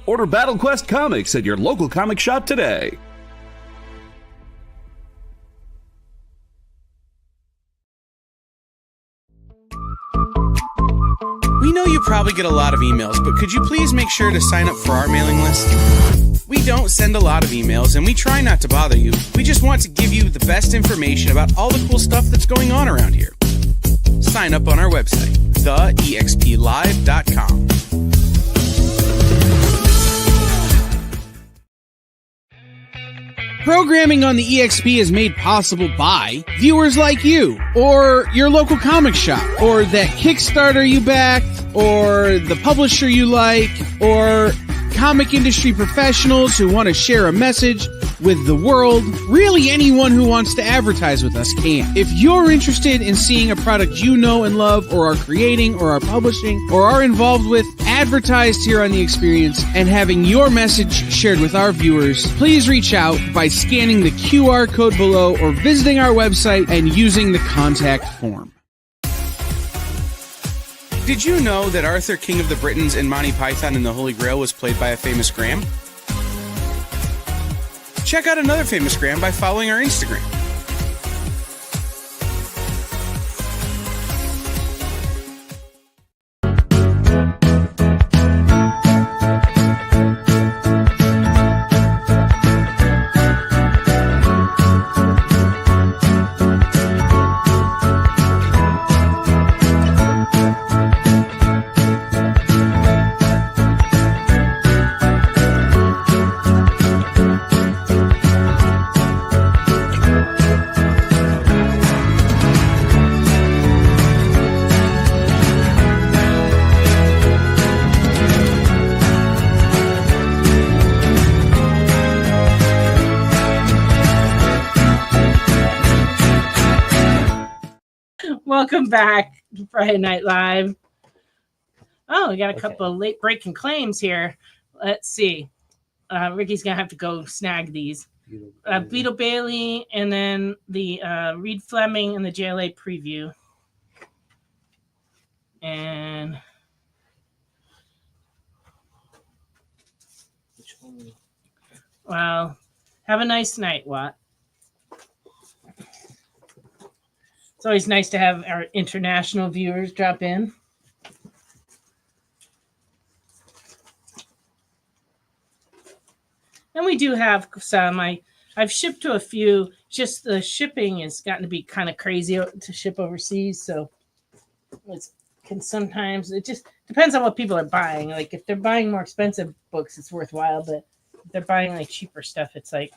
Order Battle Quest comics at your local comic shop today. We know you probably get a lot of emails, but could you please make sure to sign up for our mailing list? We don't send a lot of emails, and we try not to bother you. We just want to give you the best information about all the cool stuff that's going on around here. Sign up on our website, theexplive.com. Programming on the EXP is made possible by viewers like you, or your local comic shop, or that Kickstarter you backed, or the publisher you like, or comic industry professionals who want to share a message with the world. Really, anyone who wants to advertise with us can. If you're interested in seeing a product you know and love, or are creating, or are publishing, or are involved with, advertised here on The Experience, and having your message shared with our viewers, please reach out by scanning the QR code below or visiting our website and using the contact form. Did you know that Arthur, King of the Britons in Monty Python and the Holy Grail was played by a famous Graham? Check out another famous Graham by following our Instagram. Welcome back to Friday Night Live. Oh, we got a couple of late breaking claims here. Let's see. Ricky's going to have to go snag these. Beetle Bailey, and then the Reed Fleming and the JLA preview. And well, have a nice night, Watt. It's always nice to have our international viewers drop in. And we do have some. I've shipped to a few. Just the shipping has gotten to be kind of crazy to ship overseas. So it just depends on what people are buying. Like if they're buying more expensive books, it's worthwhile. But if they're buying like cheaper stuff, it's like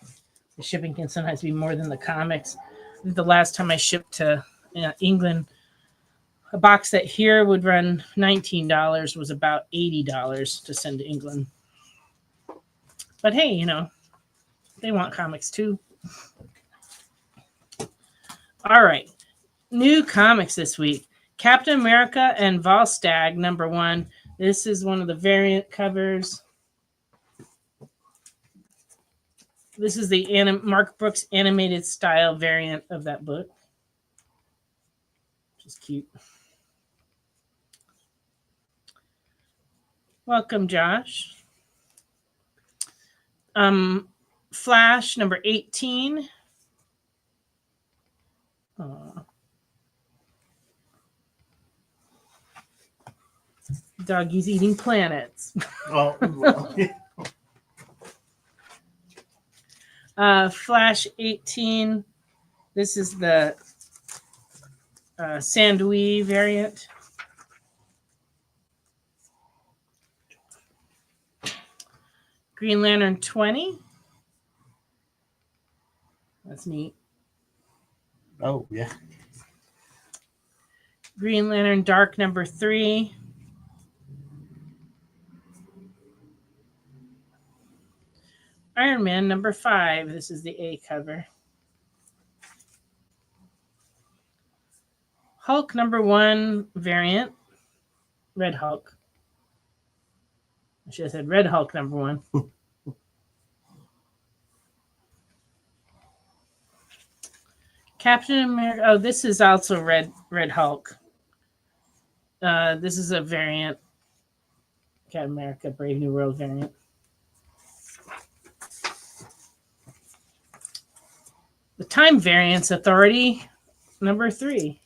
the shipping can sometimes be more than the comics. The last time I shipped to England, a box that here would run $19 was about $80 to send to England. But hey, they want comics too. All right. New comics this week. Captain America and Volstagg, #1. This is one of the variant covers. This is the Mark Brooks animated style variant of that book. Which is cute. Welcome, Josh. Flash, #18. Doggy's eating planets. Oh, well. Flash 18. This is the Sandui variant. Green Lantern 20. That's neat. Oh, yeah. Green Lantern Dark #3. Iron Man #5. This is the A cover. Hulk #1 variant. Red Hulk. I should have said Red Hulk #1. Captain America. Oh, this is also Red Hulk. This is a variant. Captain America Brave New World variant. The Time Variance Authority #3.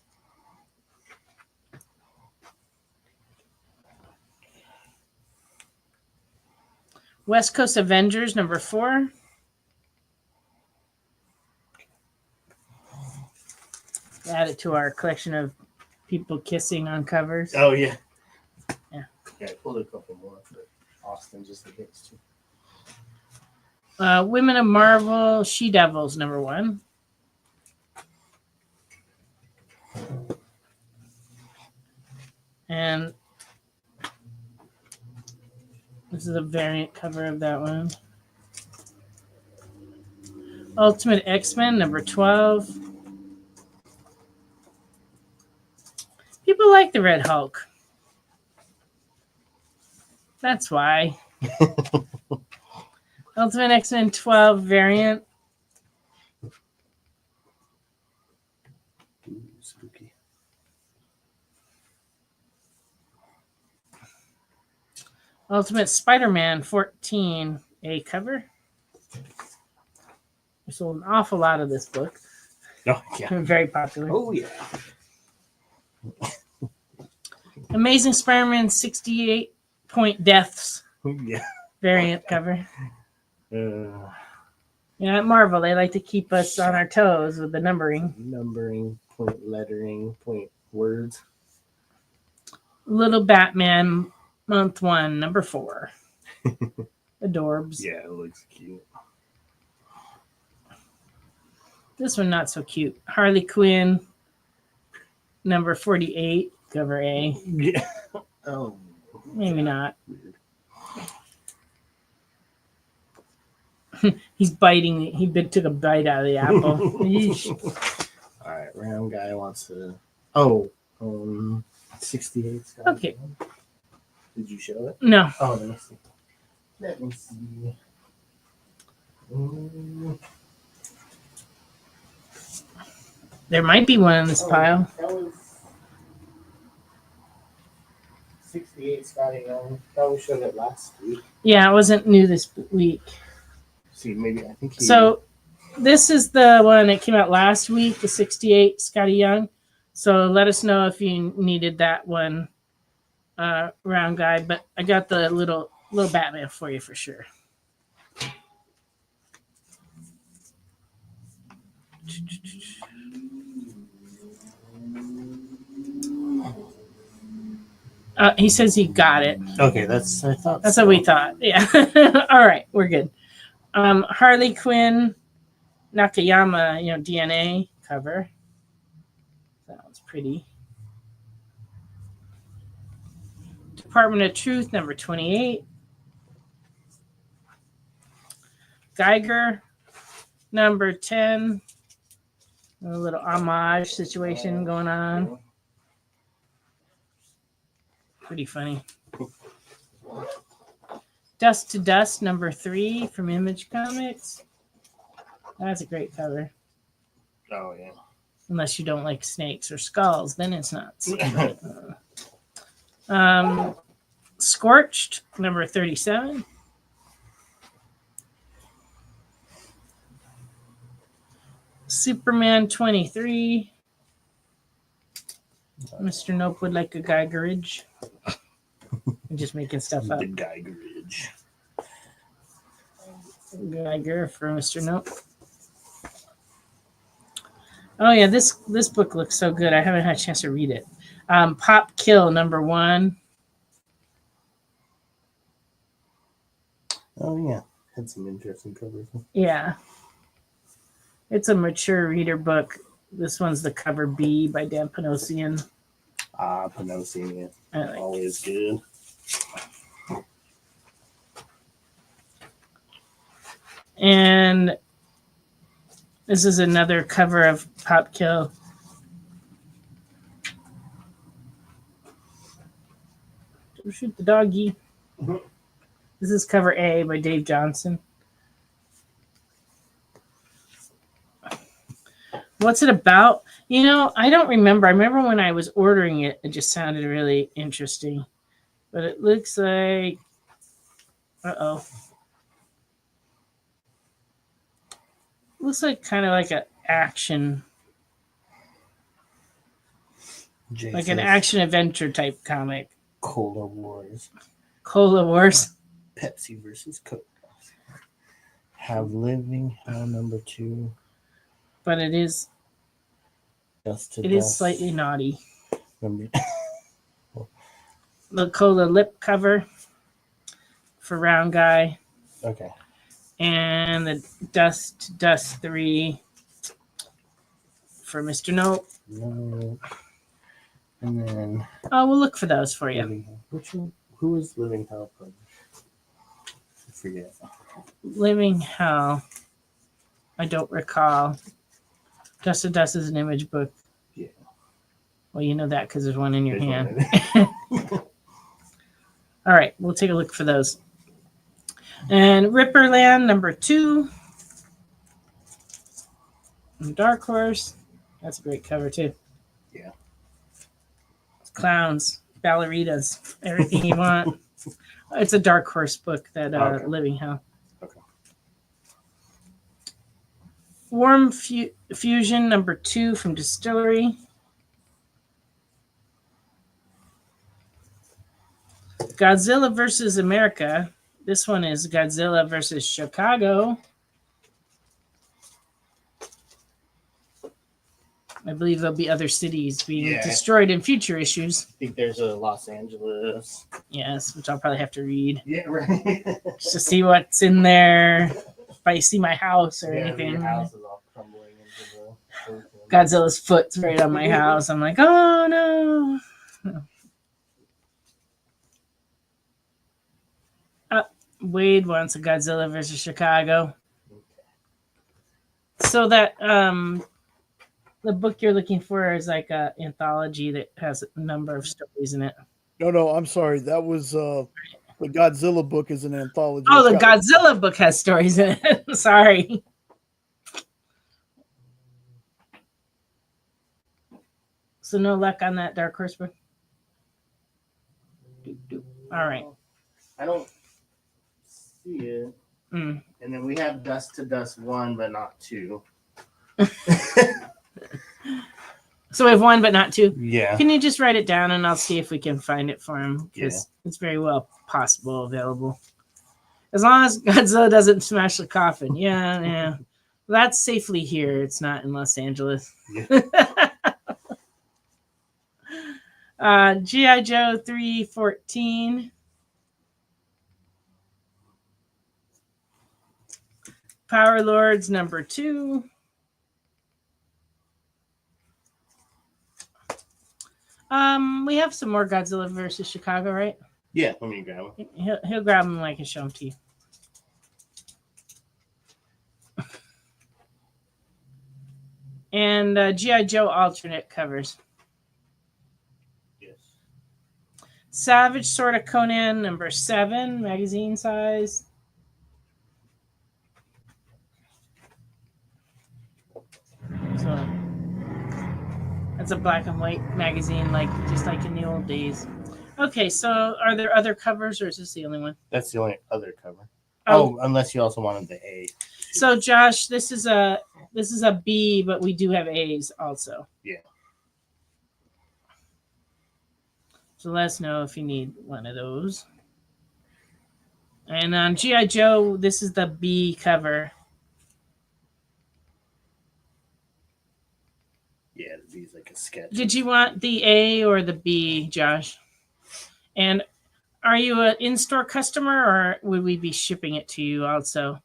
West Coast Avengers #4. Add it to our collection of people kissing on covers. Oh, yeah. Yeah. Yeah, I pulled a couple more for Austin just in case, too. Women of Marvel She-Devils #1. And this is a variant cover of that one. Ultimate X-Men #12. People like the Red Hulk. That's why. Ultimate X-Men 12 variant. Ooh, spooky. Ultimate Spider-Man 14 A cover. We sold an awful lot of this book. Oh, yeah. Very popular. Oh, yeah. Amazing Spider-Man 68 Point Deaths. Oh, yeah. Variant cover. At Marvel, they like to keep us on our toes with the numbering. Numbering, point lettering, point words. Little Batman Month 1, #4. Adorbs. Yeah, it looks cute. This one not so cute. Harley Quinn #48, cover A. Yeah. Oh. Maybe not. He's biting. He took a bite out of the apple. All right, round guy wants to. Oh, 68. Scott. Okay. Did you show it? No. Oh, let me see. Let me see. There might be one in this pile. That was 68 Scotty Young. That was showed it last week. Yeah, it wasn't new this week. See, maybe I think. So this is the one that came out last week, the 68 Scotty Young. So let us know if you needed that one, round guy. But I got the little Batman for you for sure. He says he got it. Okay, that's I thought. That's so. what we thought. Yeah. All right, we're good. Harley Quinn, Nakayama, DNA cover. That one's pretty. Department of Truth, number 28. Geiger, number 10. A little homage situation going on. Pretty funny. Dust to Dust, number 3 from Image Comics. That's a great cover. Oh, yeah. Unless you don't like snakes or skulls, then it's nuts. Scorched, number 37. Superman 23. Mr. Nope would like a Geigerage. I'm just making stuff up. The Geigerage. Geiger for Mr. Nope. Oh yeah, this book looks so good. I haven't had a chance to read it. Pop Kill, number 1. Oh yeah, had some interesting covers. Yeah. It's a mature reader book. This one's the cover B by Dan Panosian. Panosian, yeah. Always good. And this is another cover of Pop Kill. Don't shoot the doggy. This is cover A by Dave Johnson. What's it about? I don't remember. I remember when I was ordering it, it just sounded really interesting. But it looks like... Uh-oh. Looks like kind of like an action... like an action-adventure type comic. Cola Wars. Cola Wars. Pepsi versus Coke. Have Living Hell number 2. But it is... It is slightly naughty. The Cola lip cover for Round Guy. Okay. And the Dust to Dust 3 for Mr. Nope. No. And then... Oh, we'll look for those for you. Which one? Who is Living Hell published? I forget. Living Hell. I don't recall. Dust to Dust is an Image book. Yeah. Well, you know that because there's one in your hand. All right, we'll take a look for those. And Ripperland, number 2. And Dark Horse. That's a great cover, too. Yeah. Clowns, ballerinas, everything you want. It's a Dark Horse book, that Living Hell. Okay. Warm Fusion, number 2 from Distillery. Godzilla versus America. This one is Godzilla versus Chicago. I believe there'll be other cities being destroyed in future issues. I think there's a Los Angeles. Yes, which I'll probably have to read. Yeah, right. Just to see what's in there. If I see my house or anything. Your house is all crumbling into the... Godzilla's foot's right on my house. I'm like, oh no. Wade wants a Godzilla versus Chicago. So that the book you're looking for is like an anthology that has a number of stories in it. No, I'm sorry. That was the Godzilla book is an anthology. Oh, the Godzilla book has stories in it. Sorry. So no luck on that Dark Horse book? All right. I don't see it. And then we have Dust to Dust 1, but not 2. So we have 1, but not 2? Yeah. Can you just write it down and I'll see if we can find it for him? Because it's very well possible available. As long as Godzilla doesn't smash the coffin. Yeah. That's safely here. It's not in Los Angeles. Yeah. G.I. Joe 314. Power Lords number 2. We have some more Godzilla versus Chicago, right? Yeah, let me grab them. He'll grab them like I show them to you. And G.I. Joe alternate covers. Yes. Savage Sword of Conan number 7, magazine size. So that's a black and white magazine, just like in the old days. Okay, so are there other covers, or is this the only one? That's the only other cover. Oh, unless you also wanted the A. So Josh, this is a B, but we do have A's also. Yeah. So let us know if you need one of those. And on G.I. Joe, this is the B cover. Yeah, the B's like a sketch. Did you want the A or the B, Josh? And are you an in-store customer, or would we be shipping it to you also?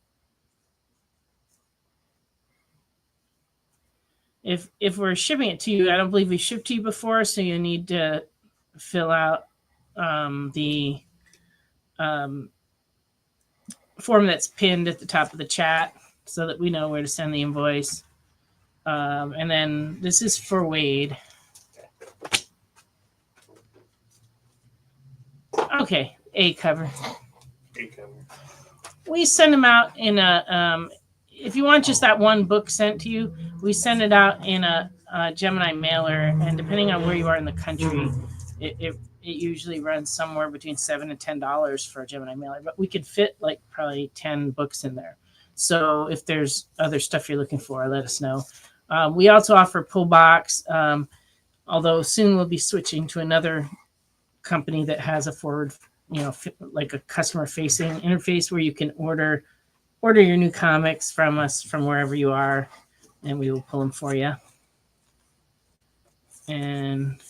If we're shipping it to you, I don't believe we shipped to you before, so you need to fill out the form that's pinned at the top of the chat so that we know where to send the invoice. And then this is for Wade. Okay, A cover. A cover. We send them out in a, if you want just that one book sent to you, we send it out in a Gemini mailer, and depending on where you are in the country, it usually runs somewhere between $7 and $10 for a Gemini mailer, but we could fit like probably 10 books in there. So if there's other stuff you're looking for, let us know. We also offer pull box, although soon we'll be switching to another company that has a forward, like a customer facing interface where you can order your new comics from us from wherever you are, and we will pull them for you. And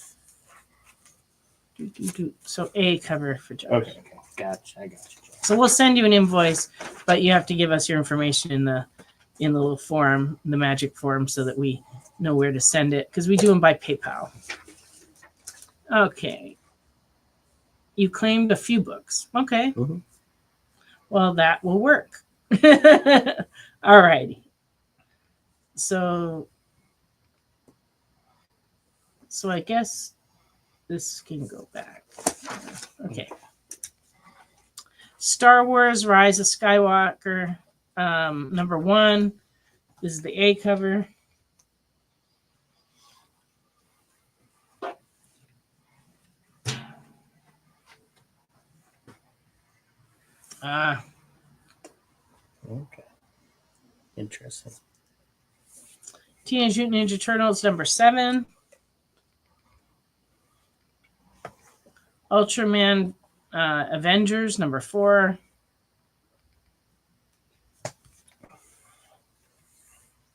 so A cover for Josh. Okay. Gotcha. I got you. So we'll send you an invoice, but you have to give us your information in the little form, the magic form, so that we know where to send it, because we do them by PayPal. Okay. You claimed a few books. Okay. Mm-hmm. Well, that will work. All righty. So I guess this can go back. Okay. Star Wars Rise of Skywalker, number 1. This is the A cover. Okay. Interesting. Teenage Mutant Ninja Turtles, number 7. Ultraman Avengers, number 4.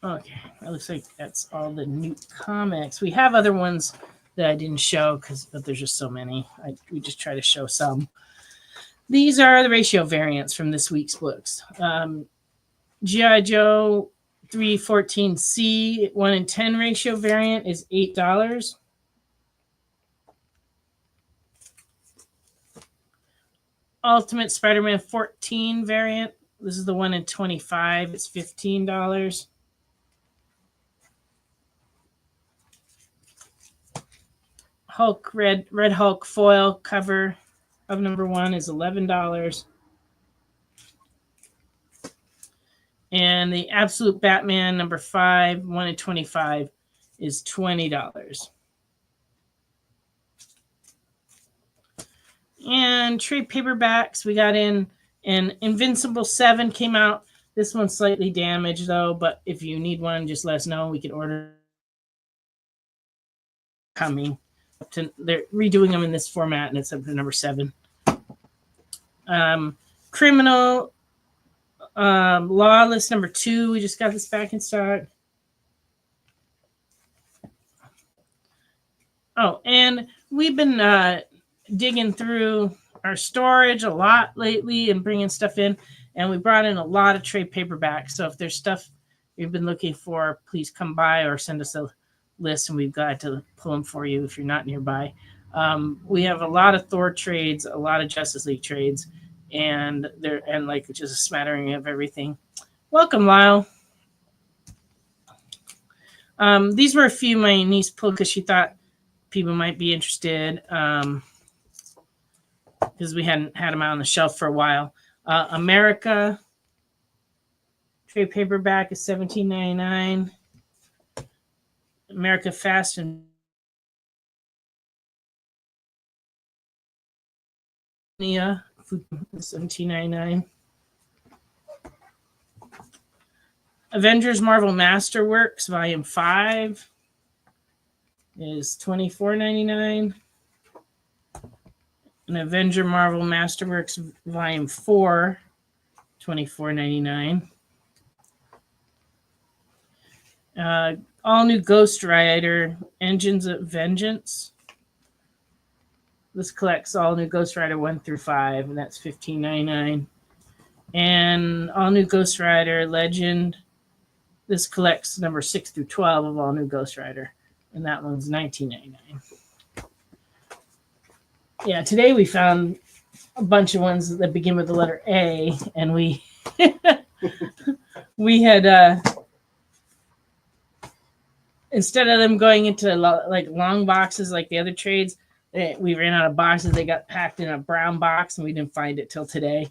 Okay, it looks like that's all the new comics. We have other ones that I didn't show but there's just so many. We just try to show some. These are the ratio variants from this week's books. G.I. Joe 314C 1:10 ratio variant is $8. Ultimate Spider-Man 14 variant. This is the 1:25. It's $15. Hulk Red Hulk foil cover of number 1 is $11. And the Absolute Batman number 5, 1:25 is $20. And trade paperbacks, we got in an Invincible 7 came out. This one's slightly damaged though, but if you need one, just let us know. We can order. Coming. They're redoing them in this format, and it's up to number 7. Criminal Lawless number 2. We just got this back in stock. Oh, and we've been digging through our storage a lot lately and bringing stuff in. And we brought in a lot of trade paperbacks. So if there's stuff you've been looking for, please come by or send us a list and we've got to pull them for you if you're not nearby. We have a lot of Thor trades, a lot of Justice League trades, and like just a smattering of everything. Welcome, Lyle. These were a few my niece pulled because she thought people might be interested because we hadn't had them out on the shelf for a while. America trade paperback is $17.99. America Fast and Nia, $17.99. Avengers Marvel Masterworks Volume 5 is $24.99. And Avenger Marvel Masterworks Volume 4, $24.99. All new Ghost Rider Engines of Vengeance. This collects all new Ghost Rider 1 through 5, and that's $15.99. And all new Ghost Rider Legend. This collects number 6 through 12 of all new Ghost Rider, and that one's $19.99. Yeah, today we found a bunch of ones that begin with the letter A, and we had instead of them going into like long boxes like the other trades, we ran out of boxes. They got packed in a brown box, and we didn't find it till today.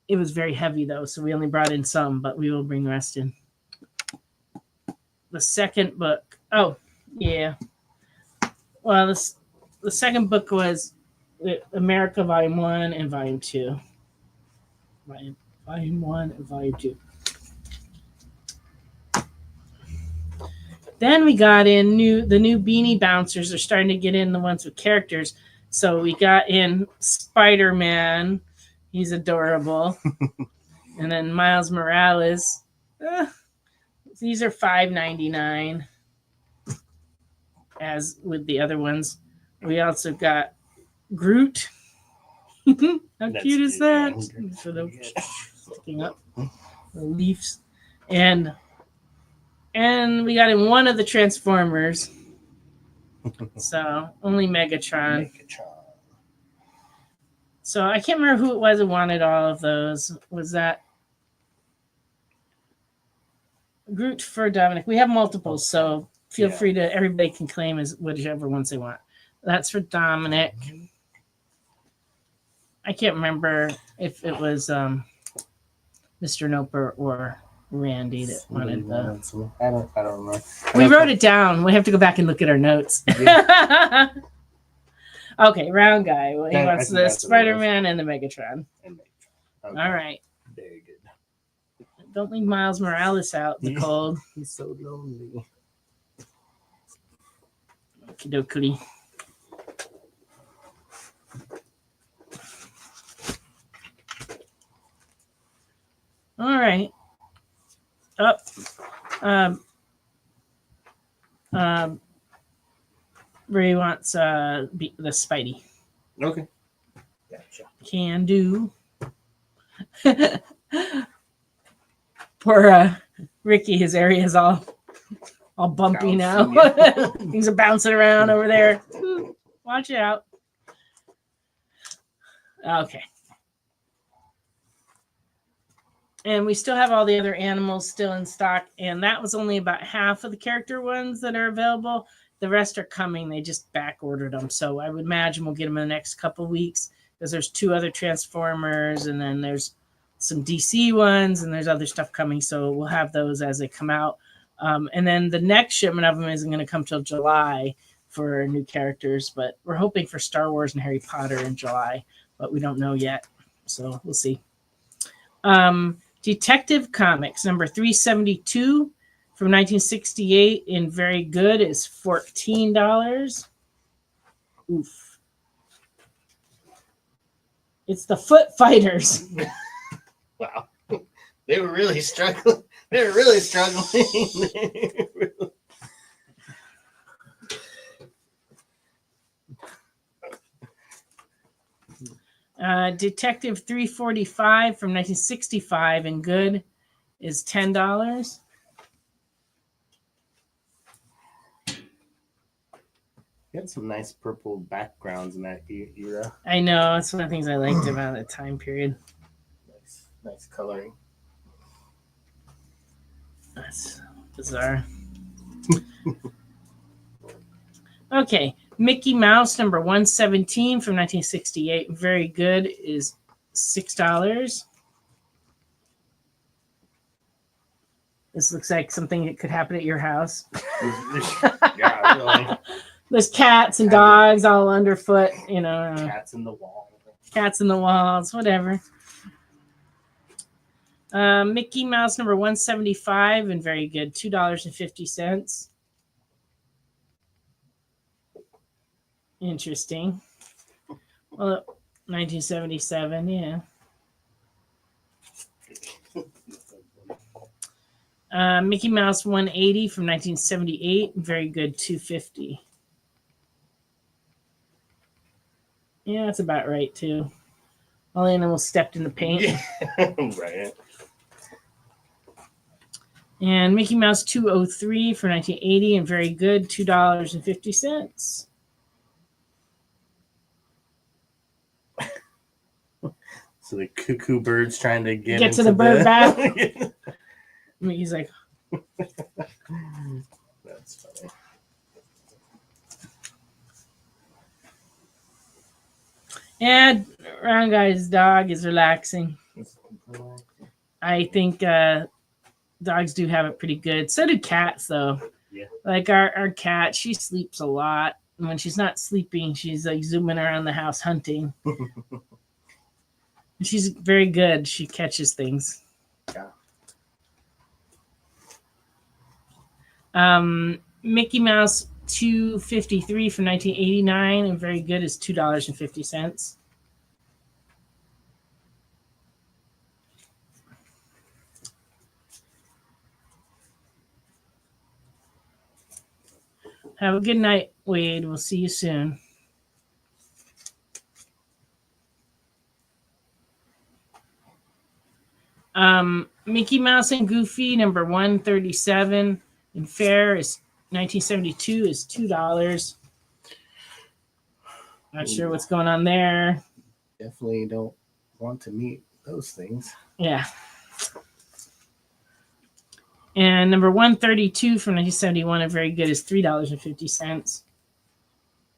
It was very heavy though, so we only brought in some, but we will bring the rest in. The second book. Oh, yeah. Well, the second book was America Volume 1 and Volume 2. Volume 1 and Volume 2. Then we got in the new Beanie Bouncers are starting to get in the ones with characters. So we got in Spider-Man. He's adorable. And then Miles Morales. These are $5.99. As with the other ones. We also got Groot. How cute is that? For the sticking up the leaves. And we got in one of the Transformers. So only Megatron. So I can't remember who it was who wanted all of those. Was that Groot for Dominic? We have multiples, so feel free to, everybody can claim as whichever ones they want. That's for Dominic. I can't remember if it was Mr. Noper or Randy that wanted the. I don't remember. We wrote it down. We have to go back and look at our notes. Yeah. Okay, round guy. Well, he wants the Spider-Man and the Megatron. Okay. All right. Very good. Don't leave Miles Morales out in the cold. He's so lonely. Okie-dokie. All right. Up. Ray wants the Spidey. Okay. Gotcha. Can do. Poor Ricky, his area is all bumpy now. Things are bouncing around over there. Watch out. Okay. And we still have all the other animals still in stock. And that was only about half of the character ones that are available. The rest are coming. They just back ordered them. So I would imagine we'll get them in the next couple of weeks because there's 2 other Transformers and then there's some DC ones and there's other stuff coming. So we'll have those as they come out. And then the next shipment of them isn't going to come till July for new characters. But we're hoping for Star Wars and Harry Potter in July. But we don't know yet. So we'll see. Detective Comics number 372 from 1968 in very good is $14. Oof. It's the Foot Fighters. Wow. They were really struggling. They were really struggling. Detective 345 from 1965 and good is $10. You had some nice purple backgrounds in that era. I know. That's one of the things I liked about the time period. Nice coloring. That's bizarre. Okay. Mickey Mouse number 117 from 1968. Very good is $6. This looks like something that could happen at your house. Yeah, really. There's cats and dogs all underfoot, you know. Cats in the wall. Cats in the walls, whatever. Mickey Mouse number 175 and very good, $2.50. Interesting. Well, 1977, yeah. Mickey Mouse 180 from 1978, very good, $2.50. Yeah, that's about right too. All the animals stepped in the paint. Yeah. Right. And Mickey Mouse 203 for 1980 and very good, $2.50. So the cuckoo bird's trying to Get to the bird bath. Mickey's like, that's funny. and Round Guy's dog is relaxing. I think dogs do have it pretty good. So do cats, though. Yeah. Like our cat, she sleeps a lot. And when she's not sleeping, she's like zooming around the house hunting. And she's very good. She catches things. Yeah. Mickey Mouse 253 from 1989 and very good is $2.50. Have a good night, Wade. We'll see you soon. Mickey Mouse and Goofy number 137 in fair is 1972 is $2. Not sure what's going on there. Definitely don't want to meet those things. Yeah. And number 132 from 1971 and very good is $3.50.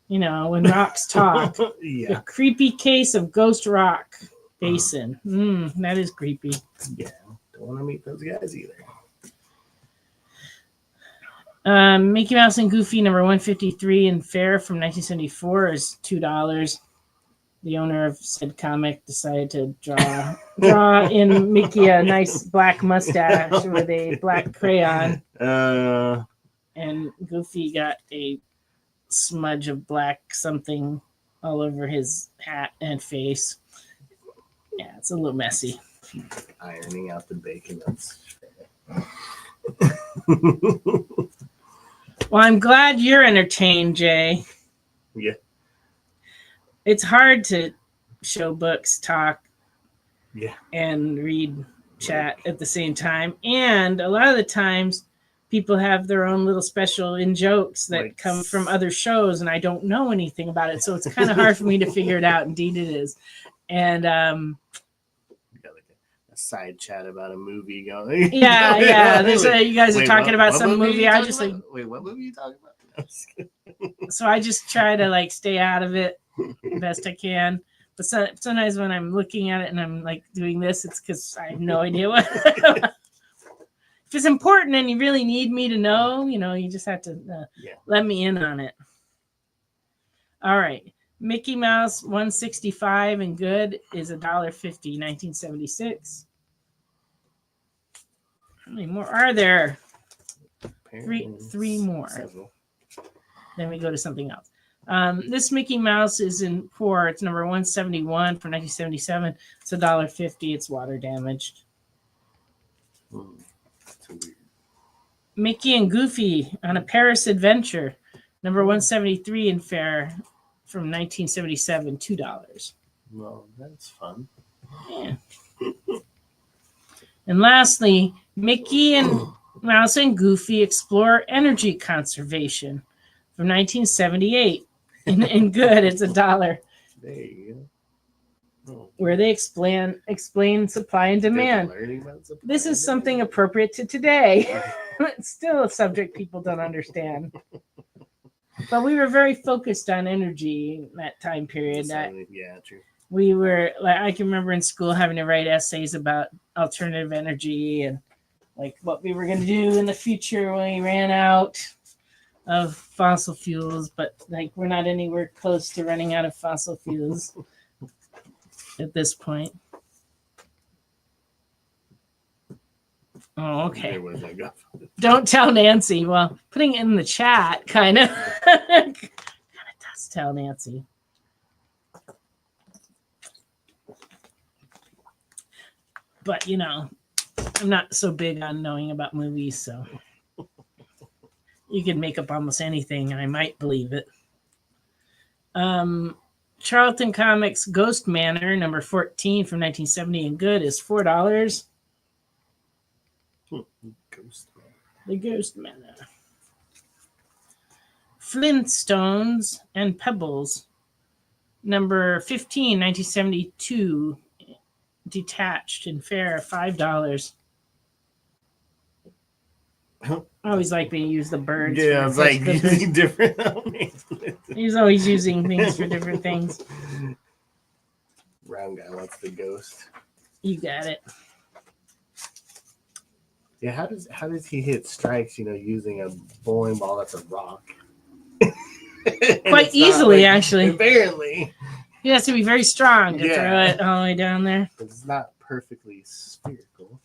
You know, when rocks talk. Yeah. The creepy case of Ghost Rock Basin. That is creepy. Yeah. Don't want to meet those guys either. Mickey Mouse and Goofy number 153 in fair from 1974 is $2. The owner of said comic decided to draw in Mickey a nice black mustache with a black crayon. And Goofy got a smudge of black something all over his hat and face. Yeah, it's a little messy. Ironing out the bacon. Well, I'm glad you're entertained, Jay. Yeah. It's hard to show books, talk, yeah, and read, chat at the same time. And a lot of the times, people have their own little special in jokes that come from other shows, and I don't know anything about it, so it's kind of hard for me to figure it out. Indeed, it is. And a side chat about a movie going. Yeah. There's you guys are talking about some movie. I just like, wait, what movie are you talking about? So I just try to like stay out of it the best I can. But sometimes when I'm looking at it and I'm like doing this, it's because I have no idea what. If it's important and you really need me to know, you just have to let me in on it. All right. Mickey Mouse 165 and good is $1.50, 1976. How many more are there? Three more. Several. Then we go to something else. This Mickey Mouse is in poor. It's number 171 from 1977. It's $1.50. It's water damaged. That's weird. Mickey and Goofy on a Paris Adventure, number 173 in fare from 1977, $2. Well, that's fun. Yeah. And lastly, Mickey and Mouse and Goofy explore energy conservation from 1978. In good, it's $1. There you go. Where they explain supply and demand. This is something appropriate to today. It's still a subject people don't understand. But we were very focused on energy in that time period. Yeah, true. We were like, I can remember in school having to write essays about alternative energy and like what we were going to do in the future when we ran out of fossil fuels. But like, we're not anywhere close to running out of fossil fuels at this point. Oh, okay. Where does that go? Don't tell Nancy. Well, putting it in the chat kind of does tell Nancy. But, you know, I'm not so big on knowing about movies, so you can make up almost anything, and I might believe it. Charlton Comics Ghost Manor, number 14 from 1970 and good, is $4. The Ghost Manor. Flintstones and Pebbles, number 15, 1972, detached and fair, $5. I always like when you use the birds. Yeah, it's like using different. He's always using things for different things. Round guy wants the ghost. You got it. Yeah, how does he hit strikes? You know, using a bowling ball that's a rock. Quite easily, actually. Apparently, he has to be very strong to throw it all the way down there. It's not perfectly spherical.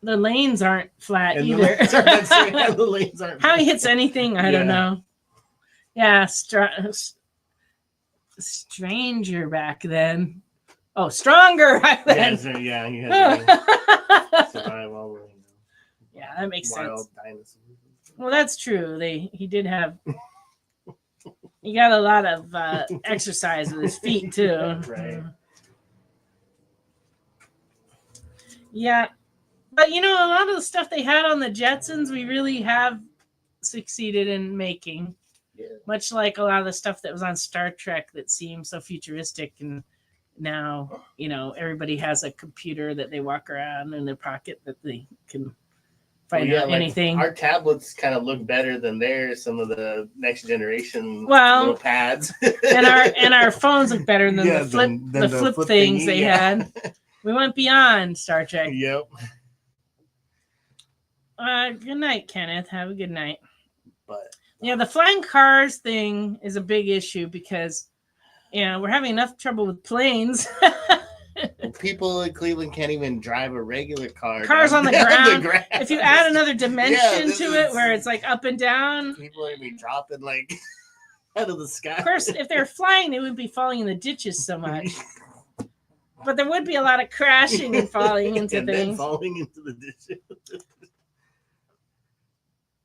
The lanes aren't flat And either. The lanes aren't How he hits anything, I don't know. Yeah, stranger back then. Oh, stronger back then. Yeah, he had to survive all the way. Yeah, that makes Wild sense. dinosaurs. Well, that's true. He did have. He got a lot of exercise with his feet too. Right. Yeah, but you know, a lot of the stuff they had on the Jetsons, we really have succeeded in making. Yeah. Much like a lot of the stuff that was on Star Trek that seemed so futuristic, and now, you know, everybody has a computer that they walk around in their pocket that they can find out anything. Our tablets kind of look better than theirs. Some of the next generation little pads, and our phones look better than the flip things they had. We went beyond Star Trek. Yep. Good night, Kenneth. Have a good night. But yeah, the flying cars thing is a big issue because, we're having enough trouble with planes. People in Cleveland can't even drive a regular car. Cars on the ground. If you add another dimension to it where it's like up and down. People are going to be dropping like out of the sky. Of course, if they're flying, they wouldn't be falling in the ditches so much. But there would be a lot of crashing and falling into and things. Then falling into the ditches.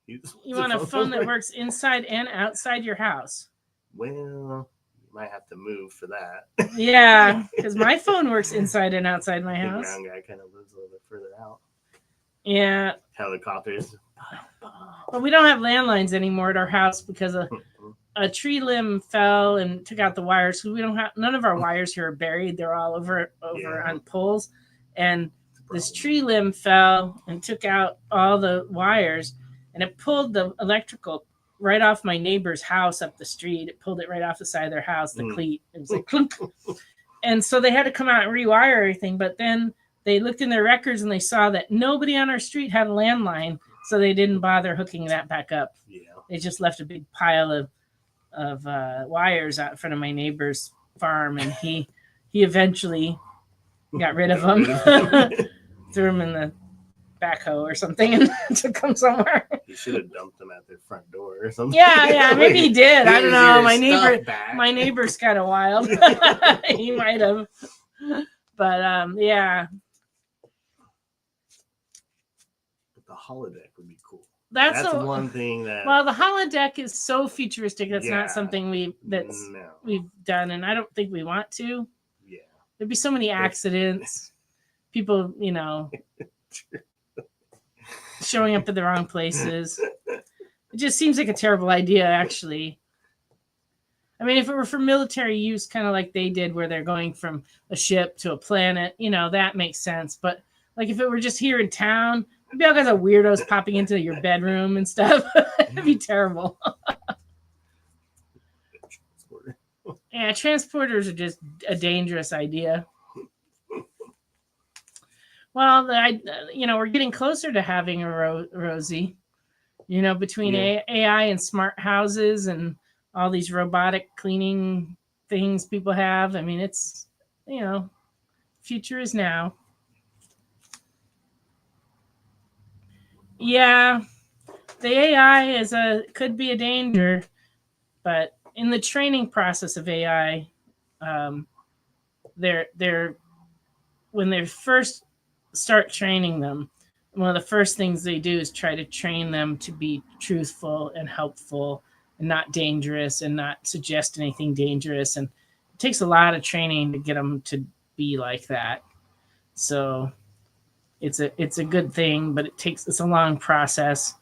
You want a phone that works inside and outside your house. Well, you might have to move for that. Yeah, because my phone works inside and outside my The house. ground guy kind of lives a little bit further out. Yeah. Helicopters. But we don't have landlines anymore at our house because a tree limb fell and took out the wires. So we don't have, none of our wires here are buried. They're all over on poles. And this tree limb fell and took out all the wires. And it pulled the electrical right off my neighbor's house up the street. It pulled it right off the side of their house, the cleat. It was like clunk. And so they had to come out and rewire everything. But then they looked in their records and they saw that nobody on our street had a landline. So they didn't bother hooking that back up. Yeah. They just left a big pile of wires out in front of my neighbor's farm. And he eventually got rid of them. Threw them in the backhoe or something and took them somewhere. You should have dumped them at their front door or something. Yeah, maybe he did. I don't know. My neighbor. neighbor's kind of wild. He might have. But yeah. holodeck would be cool. That's one thing that. Well, the holodeck is so futuristic. That's Yeah. not something we've done, and I don't think we want to. Yeah. There'd be so many accidents. People, showing up at the wrong places. It just seems like a terrible idea, actually. I mean, if it were for military use, kind of like they did, where they're going from a ship to a planet, that makes sense. But like if it were just here in town, there'd be all kinds of weirdos popping into your bedroom and stuff. It'd be terrible. Yeah, transporters are just a dangerous idea. Well, we're getting closer to having a Rosie. Between AI and smart houses and all these robotic cleaning things people have. I mean, it's, future is now. Yeah, the AI could be a danger, but in the training process of AI, when they first start training them, one of the first things they do is try to train them to be truthful and helpful and not dangerous and not suggest anything dangerous. And it takes a lot of training to get them to be like that. So it's a good thing, but it's a long process.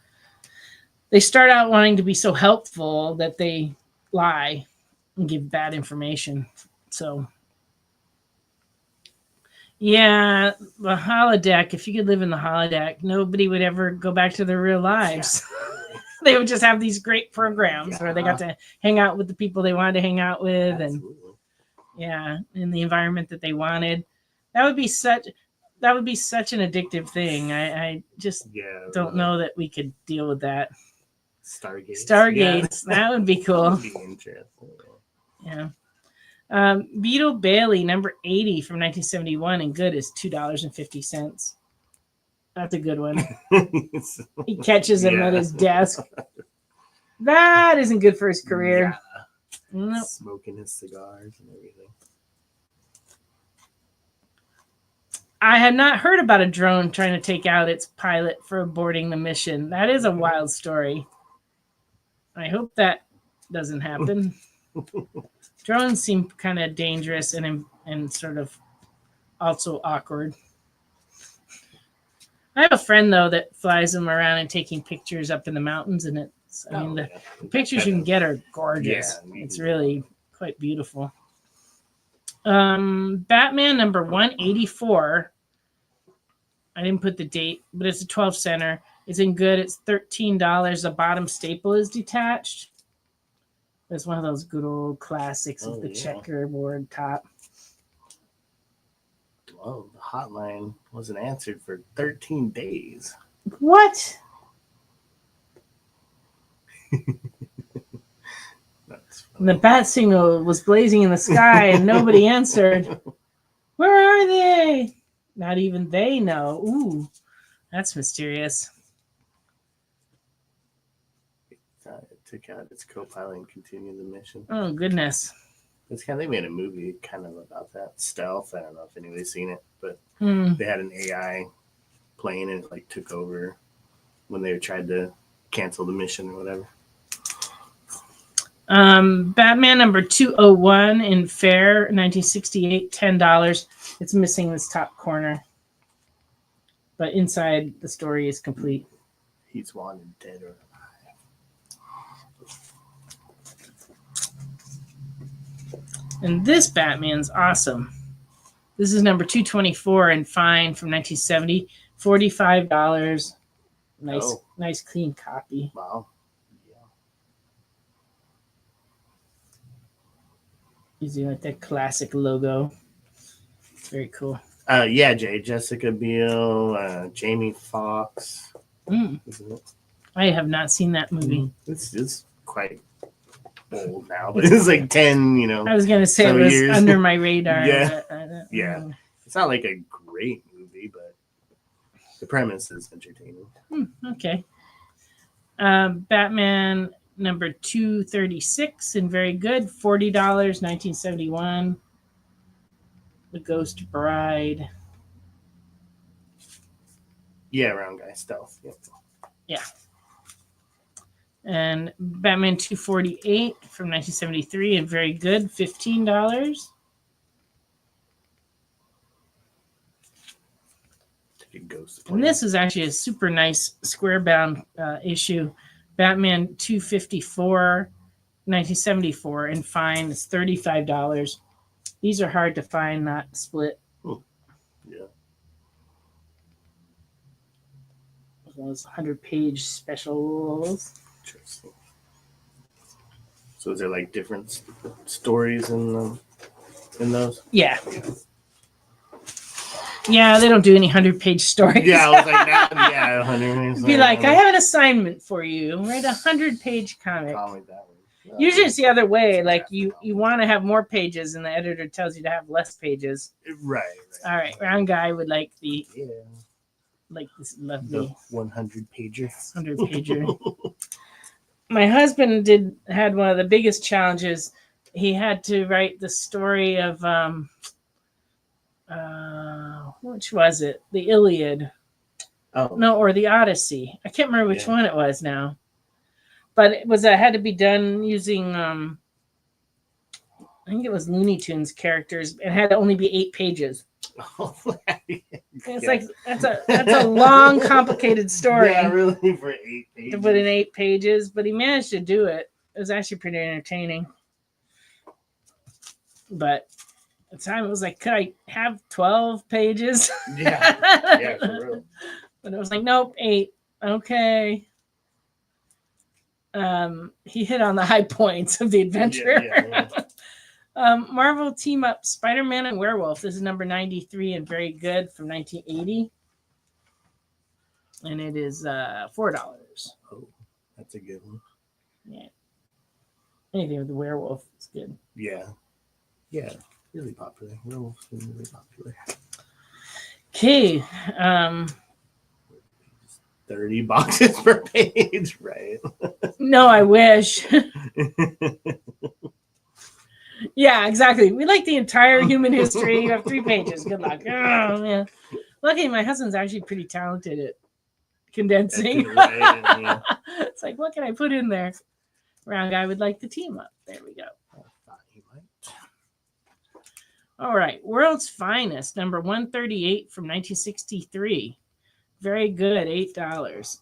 They start out wanting to be so helpful that they lie and give bad information. So yeah, the holodeck, if you could live in the holodeck, nobody would ever go back to their real lives. They would just have these great programs where they got to hang out with the people they wanted to hang out with. Absolutely. And in the environment that they wanted. That would be such an addictive thing. I just don't know that we could deal with that. Stargates. That would be cool. That would be interesting. Yeah. Beetle Bailey, number 80 from 1971, and good is $2.50. That's a good one. He catches him at his desk. That isn't good for his career. Yeah. Nope. Smoking his cigars and everything. I had not heard about a drone trying to take out its pilot for aborting the mission. That is a wild story. I hope that doesn't happen. Drones seem kind of dangerous and sort of also awkward. I have a friend, though, that flies them around and taking pictures up in the mountains, and the pictures you can get are gorgeous. Yeah, it's really quite beautiful. Batman number 184. I didn't put the date, but it's a 12 center. It's in good. It's $13. The bottom staple is detached. It's one of those good old classics with the checkerboard top. Oh, the hotline wasn't answered for 13 days. What? And the bat signal was blazing in the sky and nobody answered. Where are they? Not even they know. Ooh, that's mysterious. It took out its co-pilot and continued the mission. Oh, goodness. They made a movie kind of about that. Stealth. I don't know if anybody's seen it, but they had an AI plane and it took over when they tried to cancel the mission or whatever. Batman number 201 in Fair, 1968, $10. It's missing this top corner, but inside the story is complete. He's wanted dead or alive. And this Batman's awesome. This is number 224 and fine from 1970, $45. Nice clean copy. Wow. Using that classic logo. Very cool. Jessica Biel, Jamie Foxx. I have not seen that movie. It's quite old now, but it's 10, I was going to say it was years. Under my radar. Yeah. It's not like a great movie, but the premise is entertaining. Okay. Batman number 236 and very good, $40, 1971. The Ghost Bride. Yeah, round guy stealth. Yep. Yeah. And Batman 248 from 1973 and very good, $15. And this is actually a super nice square bound issue. Batman 254, 1974, and fine is $35. These are hard to find, not split. Yeah. Those 100-page specials. Interesting. So is there like different stories in those? Yeah. Yeah, they don't do any 100-page stories. Yeah, I was like, yeah, 100. Be like, I have an assignment for you. Write a 100-page comic. Usually it's the other way. Like you want to have more pages, and the editor tells you to have less pages. Right. All right, round guy would like the like this lovely 100 pager. 100 pager. My husband had one of the biggest challenges. He had to write the story of which was it? The Iliad. Oh. No, or the Odyssey. I can't remember which one it was now. But it had to be done using I think it was Looney Tunes characters. It had to only be 8 pages. It's like that's a long, complicated story. Yeah, really, for 8 pages. To put in 8 pages, but he managed to do it. It was actually pretty entertaining. But at the time, it was like, could I have 12 pages? Yeah, for real. But it was like, nope, 8. Okay. He hit on the high points of the adventure. Yeah. Marvel team up Spider-Man and Werewolf. This is number 93 and very good from 1980. And it is $4. Oh, that's a good one. Yeah. Anything with the werewolf is good. Yeah. Yeah. Really popular. Werewolf's been really popular. Okay. 30 boxes per page, right? No, I wish. Yeah, exactly. We like the entire human history. You have 3 pages. Good luck. Oh, man. Luckily, my husband's actually pretty talented at condensing. Right. It's like, what can I put in there? Round guy would like the team up. There we go. All right. World's Finest, number 138 from 1963. Very good, $8.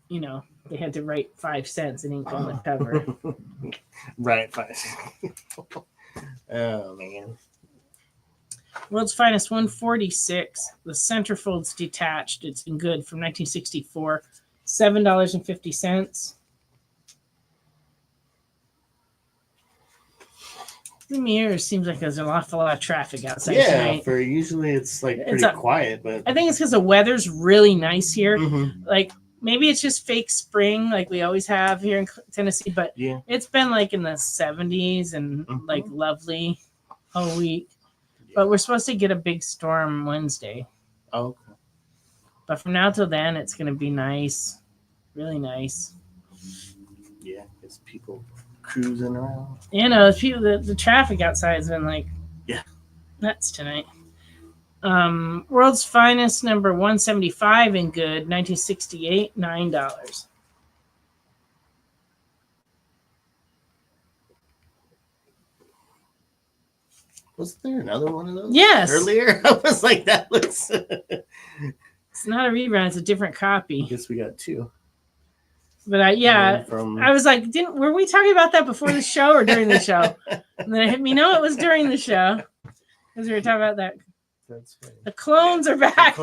You know, they had to write 5 cents in ink on the cover. Right, 5 cents. Oh, man. World's Finest 146. The centerfold's detached. It's been good from 1964. $7.50. The mirror seems like there's an awful lot of traffic outside tonight. For usually it's like pretty quiet, but I think it's because the weather's really nice here. Mm-hmm. Like maybe it's just fake spring, like we always have here in Tennessee. But it's been like in the 70s and like lovely all week. But we're supposed to get a big storm Wednesday. Oh, okay. But from now till then, it's going to be nice, really nice. Yeah, it's people cruising around. You know, the traffic outside has been like nuts tonight. World's Finest, number 175 in good, 1968, $9. Was there another one of those? Yes. Earlier? I was like, that looks... It's not a rerun, it's a different copy. I guess we got 2. But I was like, were we talking about that before the show or during the show? And then it hit me, no, it was during the show. Because we were talking about that. That's funny. The clones are back.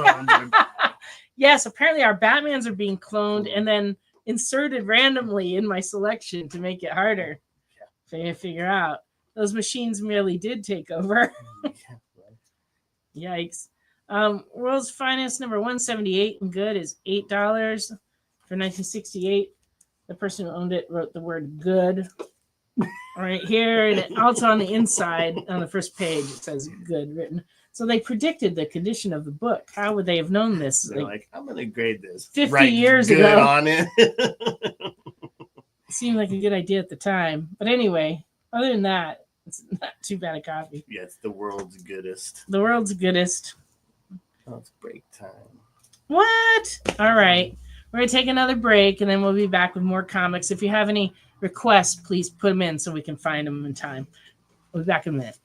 Yes, apparently our Batmans are being cloned and then inserted randomly in my selection to make it harder for you to figure out. Those machines merely did take over. Yikes. World's Finest, number 178 and good is $8. For 1968, the person who owned it wrote the word good right here, and also on the inside, on the first page, it says good written. So they predicted the condition of the book. How would they have known this? They're like, I'm going to grade this 50 years ago. On it. Seemed like a good idea at the time. But anyway, other than that, It's not too bad a coffee. Yeah, it's the world's goodest. The world's goodest. Oh, it's break time. What? All right. We're going to take another break, and then we'll be back with more comics. If you have any requests, please put them in so we can find them in time. We'll be back in a minute.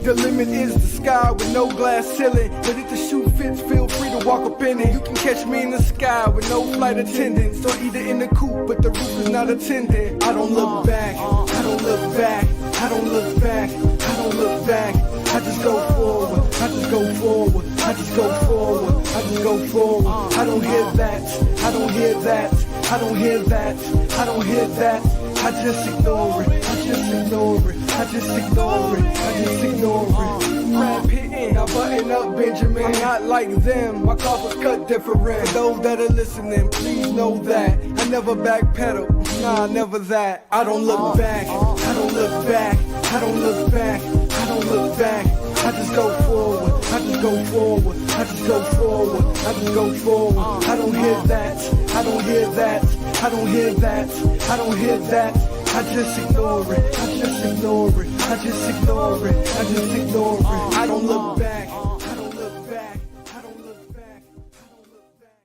The limit is the sky with no glass ceiling. But if the shoe fits, feel free to walk up in it. You can catch me in the sky with no flight attendants, or either in the coop, but the roof is not attended. I don't look back, I don't look back, I don't look back, I don't look back. I just go forward, I just go forward, I just go forward, I just go forward. I don't hear that, I don't hear that, I don't hear that, I don't hear that. I just ignore it, I just ignore it, I just ignore it, I just ignore it. Rap hitting, I button up Benjamin. I'm not like them, my cloth was cut different. For those that are listening, please know that I never backpedal, nah, never that. I don't look back, I don't look back, I don't look back, I don't look back. I just go forward, I just go forward, I just go forward, I just go forward. I don't hear that, I don't hear that, I don't hear that, I don't hear that. I just ignore it, I just ignore it, I just ignore it, I just ignore it. I don't look back, I don't look back, I don't look back, I don't look back.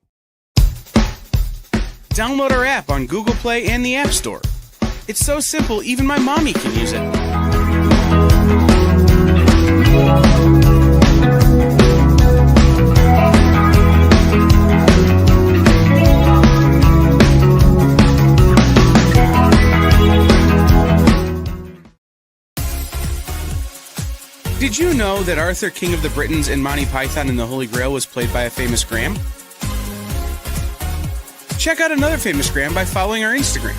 Download our app on Google Play and the App Store. It's so simple, even my mommy can use it. Did you know that Arthur, King of the Britons, in Monty Python and the Holy Grail was played by a famous Graham? Check out another famous Graham by following our Instagram.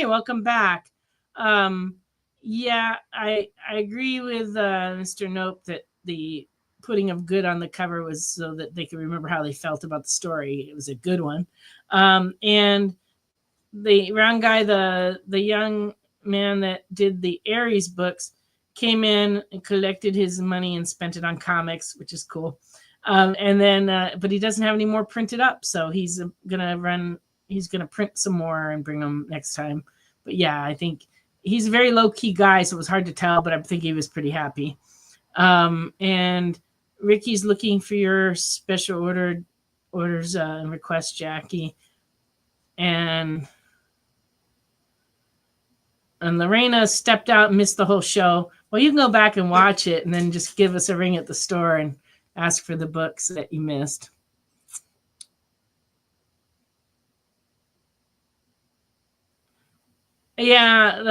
Welcome back. Yeah, I agree with Mr. Nope that the putting of good on the cover was so that they could remember how they felt about the story. It was a good one. And the round guy, the young man that did the Aries books, came in and collected his money and spent it on comics, which is cool. And then, but he doesn't have any more printed up, so he's gonna print some more and bring them next time. But yeah, I think he's a very low-key guy, so it was hard to tell, but I think he was pretty happy. And Ricky's looking for your special orders and requests, Jackie. And Lorena stepped out and missed the whole show. Well, you can go back and watch it and then just give us a ring at the store and ask for the books that you missed. Yeah,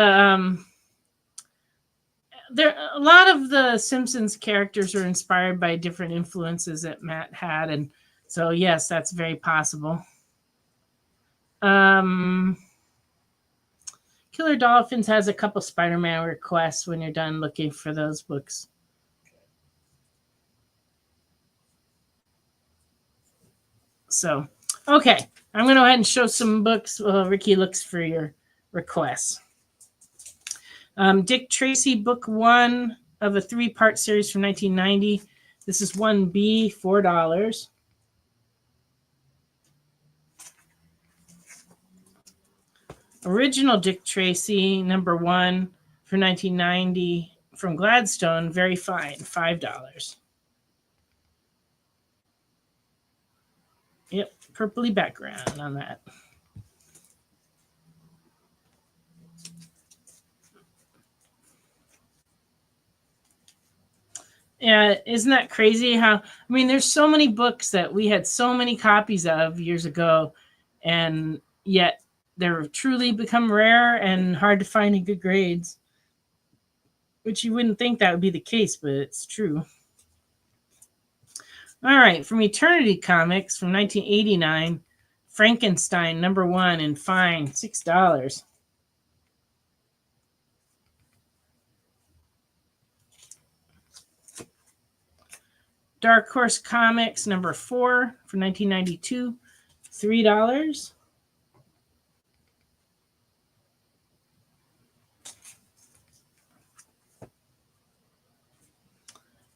a lot of the Simpsons characters are inspired by different influences that Matt had, and so yes, that's very possible. Killer Dolphins has a couple Spider-Man requests when you're done looking for those books. So, okay, I'm going to go ahead and show some books while Ricky looks for your requests. Dick Tracy, book 1 of a 3-part series from 1990. This is 1B, $4. Original Dick Tracy, number 1 for 1990 from Gladstone, very fine, $5. Yep, purpley background on that. Yeah, isn't that crazy how, there's so many books that we had so many copies of years ago, and yet they're truly become rare and hard to find in good grades, which you wouldn't think that would be the case, but it's true. All right, from Eternity Comics from 1989, Frankenstein #1 in fine, $6. Dark Horse Comics #4 from 1992, $3.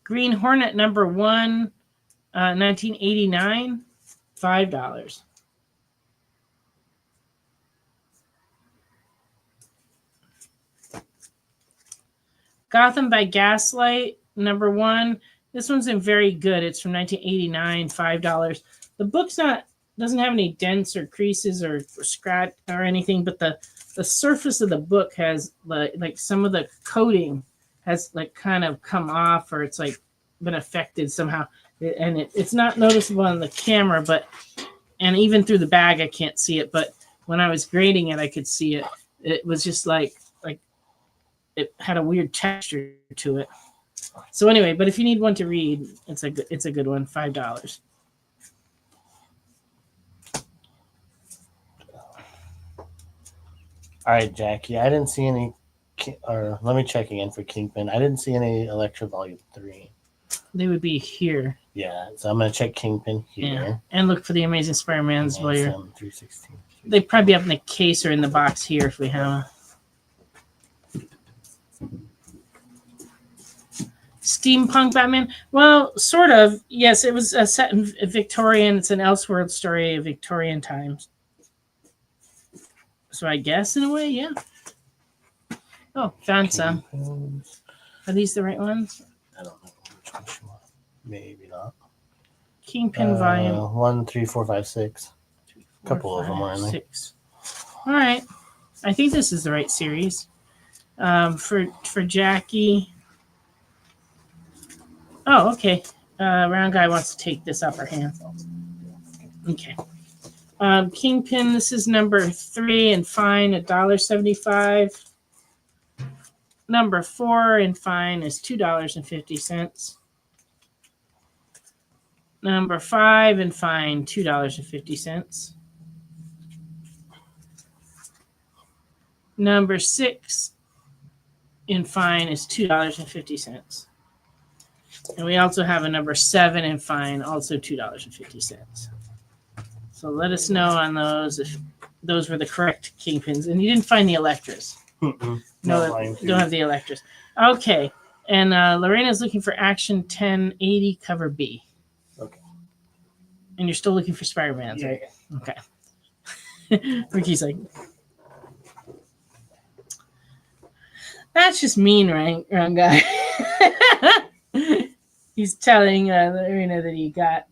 Green Hornet #1, 1989, $5. Gotham by Gaslight #1. This one's in very good. It's from 1989, $5. The book's doesn't have any dents or creases or scratch or anything, but the surface of the book has like some of the coating has like kind of come off, or it's like been affected somehow, and it's not noticeable on the camera, and even through the bag I can't see it, but when I was grading it I could see it. It was just like it had a weird texture to it. So anyway, but if you need one to read, it's a good one, $5. All right, Jackie. I didn't see any, or let me check again for Kingpin. I didn't see any Elektra Volume 3. They would be here. Yeah, so I'm gonna check Kingpin here. Yeah. And look for the Amazing Spider-Man's while you're. 316. They'd probably be up in the case or in the box here if we have. Steampunk Batman? Well, sort of. Yes, it was set in Victorian. It's an Elseworld story of Victorian times. So I guess in a way, yeah. Oh, found some. Are these the right ones? I don't know which one she wants. Maybe not. Kingpin volume 1, 3, 4, 5, 6. A couple of them are in there. 6. All right. I think this is the right series. For Jackie. Oh, okay. Round Guy wants to take this off her hand. Okay. Kingpin, this is #3 and fine, $1.75. #4 and fine is $2.50. #5 and fine, $2.50. #6 in fine is $2.50. And we also have a #7 in fine, also $2.50. So let us know on those if those were the correct Kingpins. And you didn't find the Electras. No, don't have the Electras. Okay. And Lorena's looking for Action 1080 cover B. Okay. And you're still looking for Spider-Man's, right? Okay. Ricky's like, that's just mean, right? Wrong guy. He's telling Lorena that he got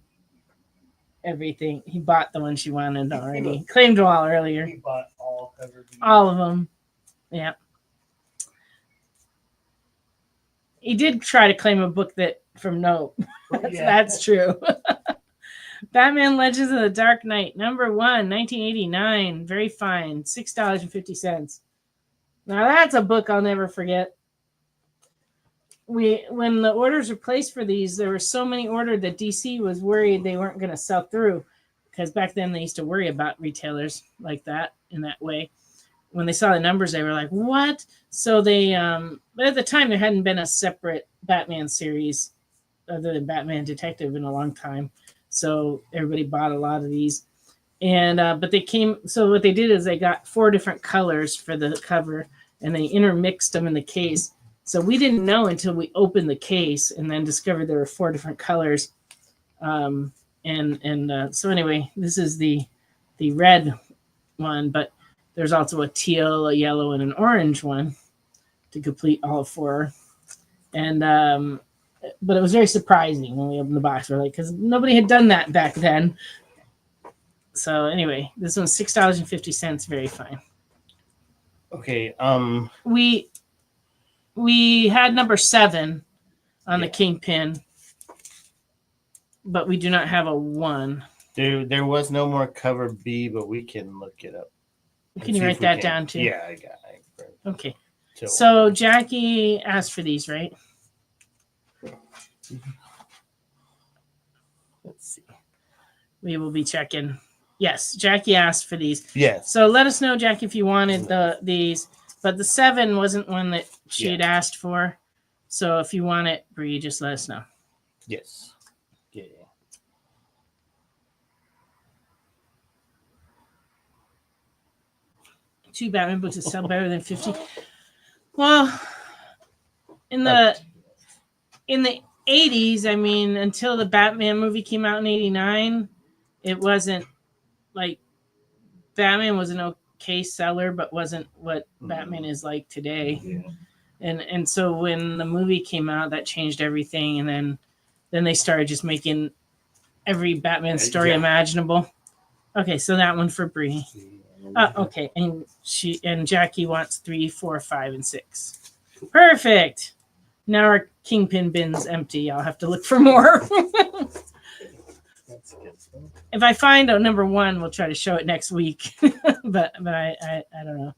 everything. He bought the one she wanted already. Claimed them all earlier. He bought all cover B. All of them. Yeah. He did try to claim a book that from Nope. That's true. Batman Legends of the Dark Knight, #1, 1989. Very fine. $6.50. Now that's a book I'll never forget. When the orders were placed for these, there were so many ordered that DC was worried they weren't going to sell through, because back then they used to worry about retailers like that in that way. When they saw the numbers, they were like, "What?" So they, but at the time there hadn't been a separate Batman series other than Batman Detective in a long time, so everybody bought a lot of these. And but they came. So what they did is they got 4 different colors for the cover, and they intermixed them in the case. So we didn't know until we opened the case and then discovered there were 4 different colors. So anyway, this is the red one, but there's also a teal, a yellow, and an orange one to complete all 4. And but it was very surprising when we opened the box. We're like, because nobody had done that back then. So anyway, this one's $6.50. Very fine. Okay. We had number 7 on the Kingpin, but we do not have a 1. There was no more cover B, but we can look it up. Can you write that down too? Yeah, I got it. Okay. So Jackie asked for these, right? Let's see. We will be checking. Yes, Jackie asked for these. Yes. So let us know, Jackie, if you wanted these. But the 7 wasn't one that she had asked for. So if you want it, Bree, just let us know. Yes. Yeah. 2 Batman books that sell better than 50. Well, in the 80s, I mean, until the Batman movie came out in 89, it wasn't like Batman was an okay seller, but wasn't what Batman is like today. Yeah. And so when the movie came out, that changed everything, and then they started just making every Batman story imaginable. Okay, so that one for Bree. Okay, and Jackie wants 3, 4, 5, and 6. Perfect. Now our Kingpin bin's empty. I'll have to look for more. If I find a number 1, we'll try to show it next week. but I don't know.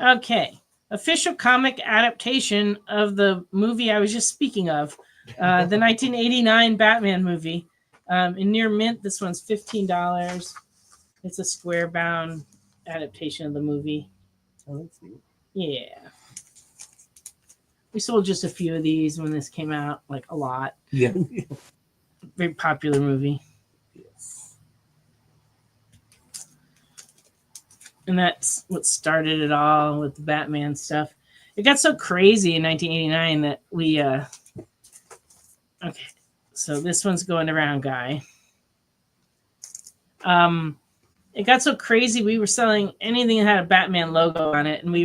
Okay. Official comic adaptation of the movie I was just speaking of. The 1989 Batman movie. In near mint, this one's $15. It's a square bound adaptation of the movie. Oh, that's neat. Yeah. We sold just a few of these when this came out, like a lot. Yeah. Very popular movie. Yes. And that's what started it all with the Batman stuff. It got so crazy in 1989 that we okay. So this one's going around, guy. It got so crazy we were selling anything that had a Batman logo on it, and we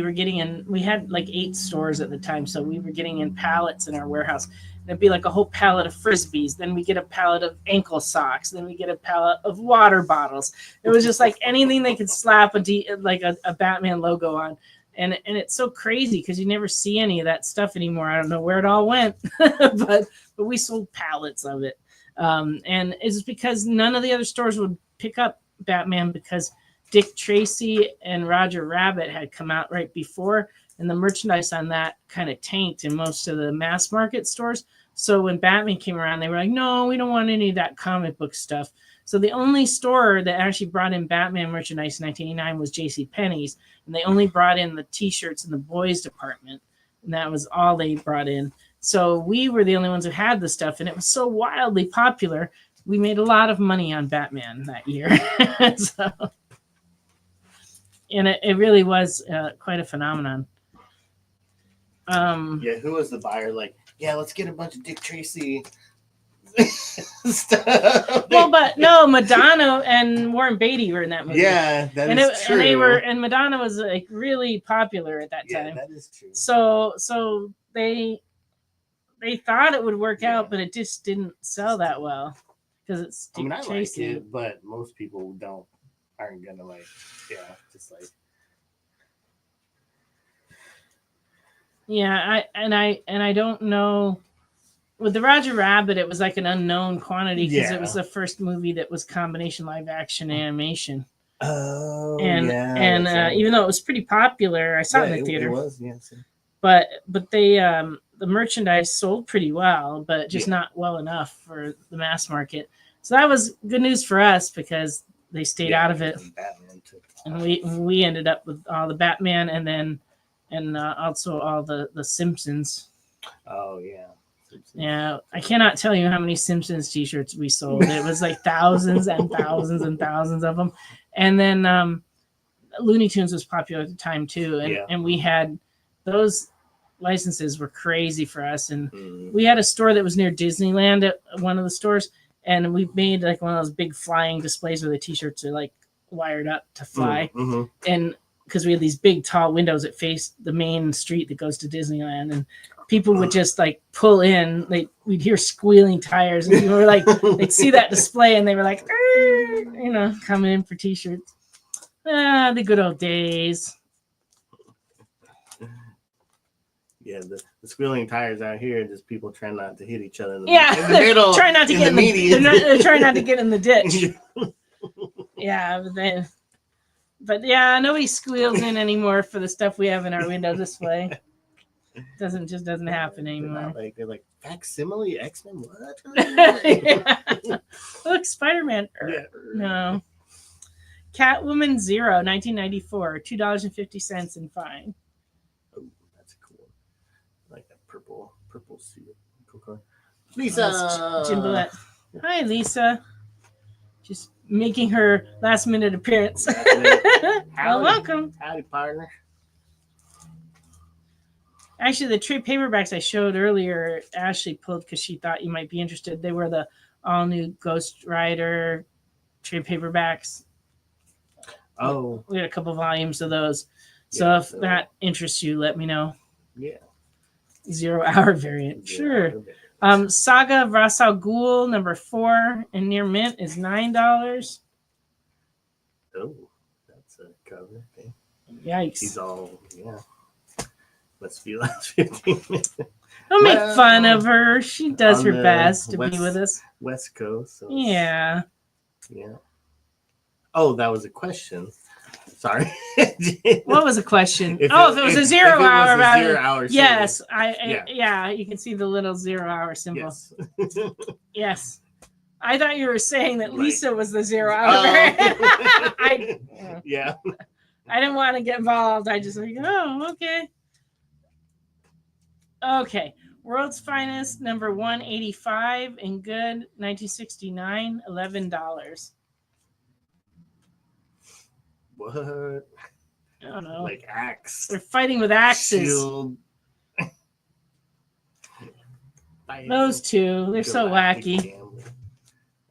had like 8 stores at the time, so we were getting in pallets in our warehouse. And it'd be like a whole pallet of Frisbees, then we get a pallet of ankle socks, then we get a pallet of water bottles. It was just like anything they could slap a Batman logo on. And it's so crazy because you never see any of that stuff anymore. I don't know where it all went, but we sold pallets of it. And it's because none of the other stores would pick up Batman because Dick Tracy and Roger Rabbit had come out right before, and the merchandise on that kind of tanked in most of the mass market stores. So when Batman came around, they were like, no, we don't want any of that comic book stuff. So the only store that actually brought in Batman merchandise in 1989 was JCPenney's, and they only brought in the T-shirts in the boys department, and that was all they brought in. So we were the only ones who had the stuff, and it was so wildly popular. We made a lot of money on Batman that year. And it really was quite a phenomenon. Yeah, who was the buyer? Like, yeah, let's get a bunch of Dick Tracy stuff. Well, but no, Madonna and Warren Beatty were in that movie. Yeah, that is true. And Madonna was like really popular at that time. Yeah, that is true. So they thought it would work out, but it just didn't sell that well because it's Dick Tracy. I like it, but most people aren't gonna just like. Yeah, I don't know. With the Roger Rabbit, it was like an unknown quantity because it was the first movie that was combination live action animation. Oh, and even though it was pretty popular, I saw it in the theater. It was, yes. But they the merchandise sold pretty well, but just not well enough for the mass market. So that was good news for us because they stayed out of it, and we ended up with all the Batman and also all the Simpsons. Oh yeah. Yeah, I cannot tell you how many Simpsons T-shirts we sold. It was like thousands and thousands and thousands of them. And then Looney Tunes was popular at the time too, and we had those licenses were crazy for us. And we had a store that was near Disneyland at one of the stores, and we made like one of those big flying displays where the T-shirts are like wired up to fly, and because we had these big tall windows that faced the main street that goes to Disneyland, people would just like pull in. We'd hear squealing tires, and we were like, they'd see that display, and they were like, coming in for T-shirts. The good old days. Yeah, the squealing tires out here, just people trying not to hit each other in the middle. Trying not to get in the median. They're trying not to get in the ditch. But nobody squeals in anymore for the stuff we have in our window display. Doesn't happen anymore. They're like facsimile X-Men. What? Look, Spider-Man. No. Catwoman 0, 1994, $2.50 in fine. Like that purple suit. Lisa. Jimbalette. Hi, Lisa. Just making her last minute appearance. Well, welcome. Howdy, partner. Actually, the trade paperbacks I showed earlier, Ashley pulled because she thought you might be interested. They were the all new Ghost Rider trade paperbacks. Oh. We had a couple volumes of those. So if that interests you, let me know. Yeah. 0 hour variant. Sure. Saga of Ra's al Ghul #4 in near mint is $9. Oh, that's a cover. Okay. Yikes. He's all, Must be last 15 minutes. Don't make fun of her. She does her best to be with us. West Coast. So yeah. Oh, that was a question. Sorry. What was the question? If it was a 0 hour value. 0 hour yes, you can see the little 0 hour symbol. Yes. Yes. I thought you were saying that Lisa was the 0 hour variant. I didn't want to get involved. I just like, okay. Okay. World's Finest #185 in good 1969, $11. What? I don't know. Like axe. They're fighting with axes. Shield. Those two, they're so wacky. Gambler.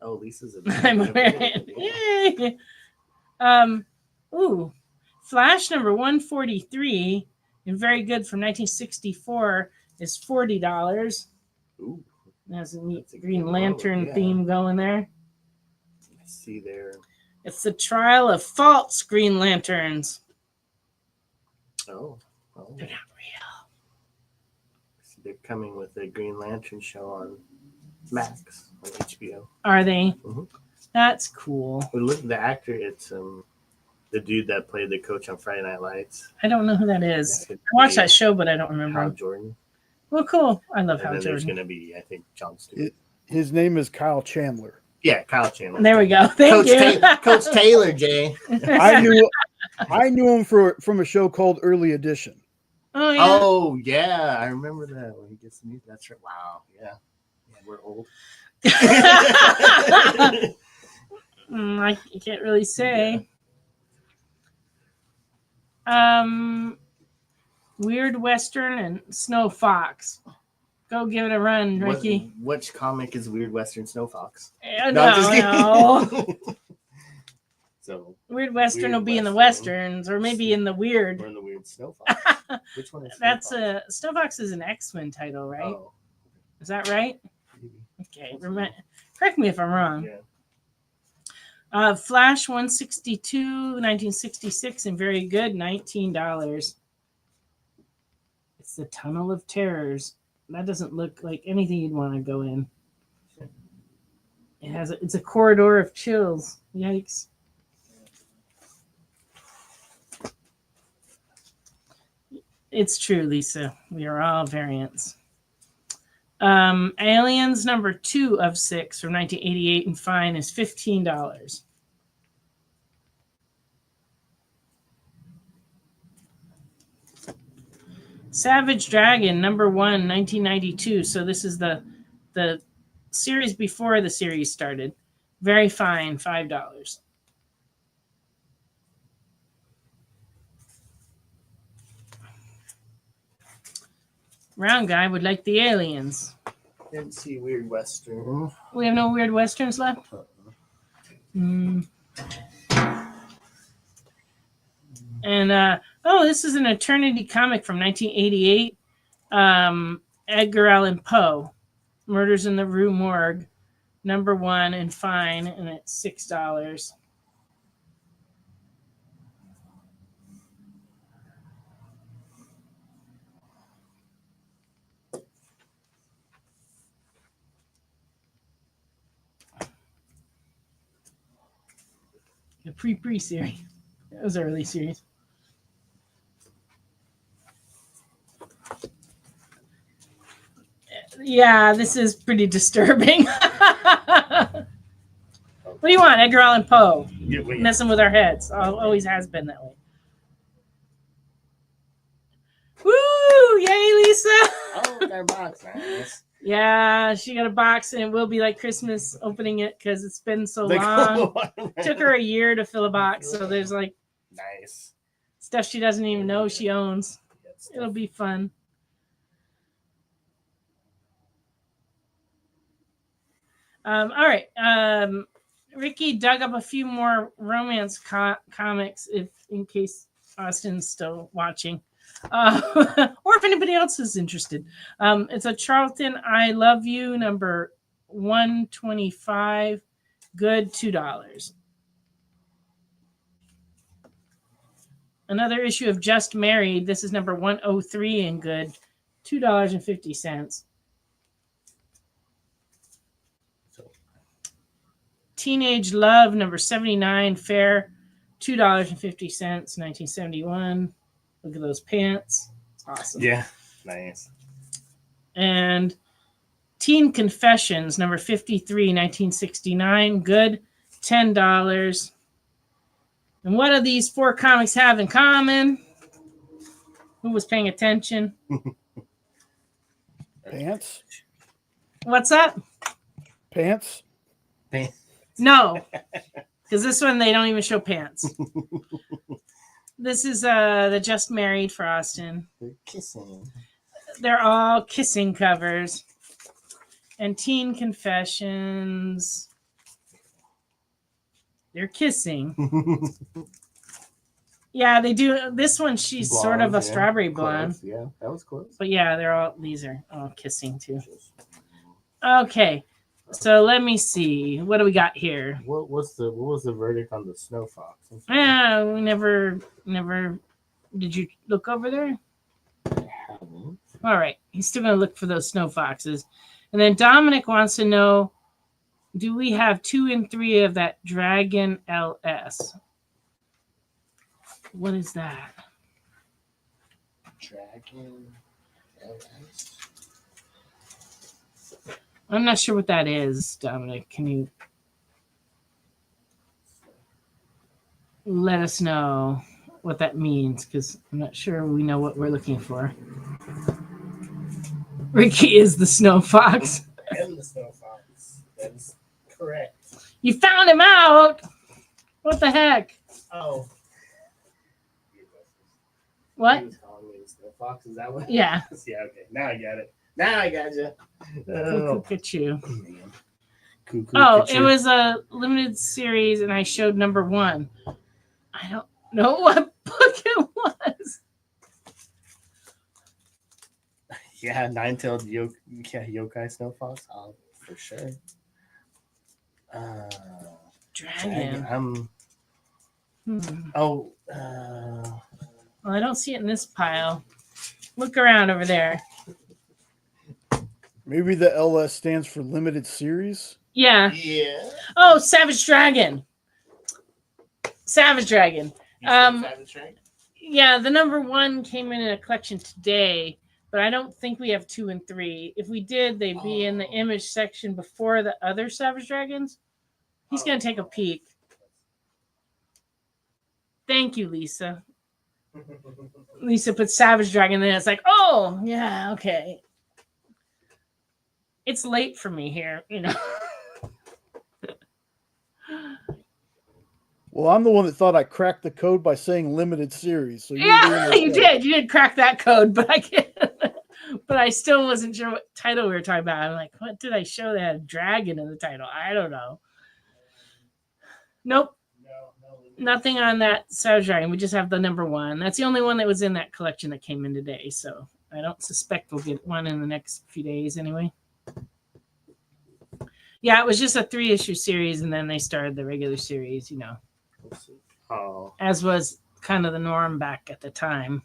Oh, Lisa's a I'm wearing it. Flash #143 and very good from 1964 is $40. Ooh. Has a neat Green Lantern theme going there. I see there. It's the trial of false Green Lanterns. Oh. They're not real. So they're coming with a Green Lantern show on Max on HBO. Are they? Mm-hmm. That's cool. We look at the actor. It's the dude that played the coach on Friday Night Lights. I don't know who that is. I watched that show, but I don't remember. Hal Jordan. Well, cool. I love Hal Jordan. There's going to be, I think, Jon Stewart. His name is Kyle Chandler. Yeah, Kyle Chandler. There we go. Thank you. Coach Taylor, Jay. I knew him from a show called Early Edition. Oh yeah. Oh yeah, I remember that when he gets the music. That's right. Wow. Yeah, we're old. I can't really say. Weird Western and Snow Fox. Go give it a run, Ricky. Which comic is Weird Western Snow Fox? No. So Weird Western will be in the Westerns, or maybe in the Weird. Or in the Weird Snow Fox. Which one is Snow That's Fox? Snow Fox is an X-Men title, right? Oh. Is that right? Okay. Correct me if I'm wrong. Yeah. Flash 162, 1966, and very good, $19. It's the Tunnel of Terrors. That doesn't look like anything you'd want to go in. It's a corridor of chills. Yikes. It's true, Lisa. We are all variants. Aliens #2 of 6 from 1988 and fine is $15. Savage Dragon #1, 1992. So this is the series before the series started. Very fine, $5. Round guy would like the aliens. Didn't see Weird Western. We have no Weird Westerns left? And, this is an Eternity comic from 1988. Edgar Allan Poe, Murders in the Rue Morgue, #1 and fine, and it's $6. The pre series. That was early series. Yeah, this is pretty disturbing. What do you want, Edgar Allan Poe? Messing with our heads. Always has been that way. Woo! Yay, Lisa! Oh, their box. Nice. Yeah, she got a box, and it will be like Christmas opening it because it's been so long. Took her a year to fill a box, so there's like nice stuff she doesn't even know she owns. It'll be fun. All right. Ricky dug up a few more romance comics in case Austin's still watching. Or if anybody else is interested. It's a Charlton I Love You #125, good $2. Another issue of Just Married. This is #103 and good $2.50. Teenage Love #79, fair, $2.50, 1971. Look at those pants. It's awesome. Yeah, nice. And Teen Confessions #53, 1969, good $10. And what do these 4 comics have in common? Who was paying attention? Pants? What's that? Pants? Pants. No, because this one they don't even show pants. This is the Just Married for Austin. They're kissing. They're all kissing covers. And Teen Confessions. They're kissing. Yeah, they do. This one, she's Blonde, sort of a yeah. strawberry blonde. Close. Yeah, that was close. But yeah, these are all kissing too. Okay. So let me see. What do we got here? What was the verdict on the Snow Fox? Yeah, we never. Did you look over there? I haven't. All right. He's still going to look for those snow foxes. And then Dominic wants to know, do we have 2 and 3 of that Dragon LS? What is that? Dragon LS? I'm not sure what that is, Dominic. Can you let us know what that means? Because I'm not sure we know what we're looking for. Ricky is the snow fox. I am the Snow Fox. That is correct. You found him out. What the heck? Oh. What? He was calling me the Snow Fox. Is that what? Yeah. Yeah, okay. Now I got it. Now I got you. Look at you. Cuckoo, Oh, it was a limited series, and I showed #1. I don't know what book it was. Yeah, nine-tailed yokai Snow Fox. Oh, for sure. Dragon. Oh. Well, I don't see it in this pile. Look around over there. Maybe the LS stands for limited series? Yeah. Yeah. Oh, Savage Dragon. Savage Dragon. Savage Dragon? Yeah, the #1 came in a collection today, but I don't think we have 2 and 3. If we did, they'd be in the image section before the other Savage Dragons. He's going to take a peek. Thank you, Lisa. Lisa put Savage Dragon there. It's like, oh, yeah, okay. It's late for me here, you know. Well, I'm the one that thought I cracked the code by saying limited series. So Yeah, you did. You did crack that code, but I can't. But I still wasn't sure what title we were talking about. I'm like, what did I show that had a dragon in the title? I don't know. Nope. Nothing on that Savage Dragon. We just have the #1. That's the only one that was in that collection that came in today. So I don't suspect we'll get one in the next few days anyway. Yeah, it was just a 3-issue series, and then they started the regular series, you know. Oh. As was kind of the norm back at the time.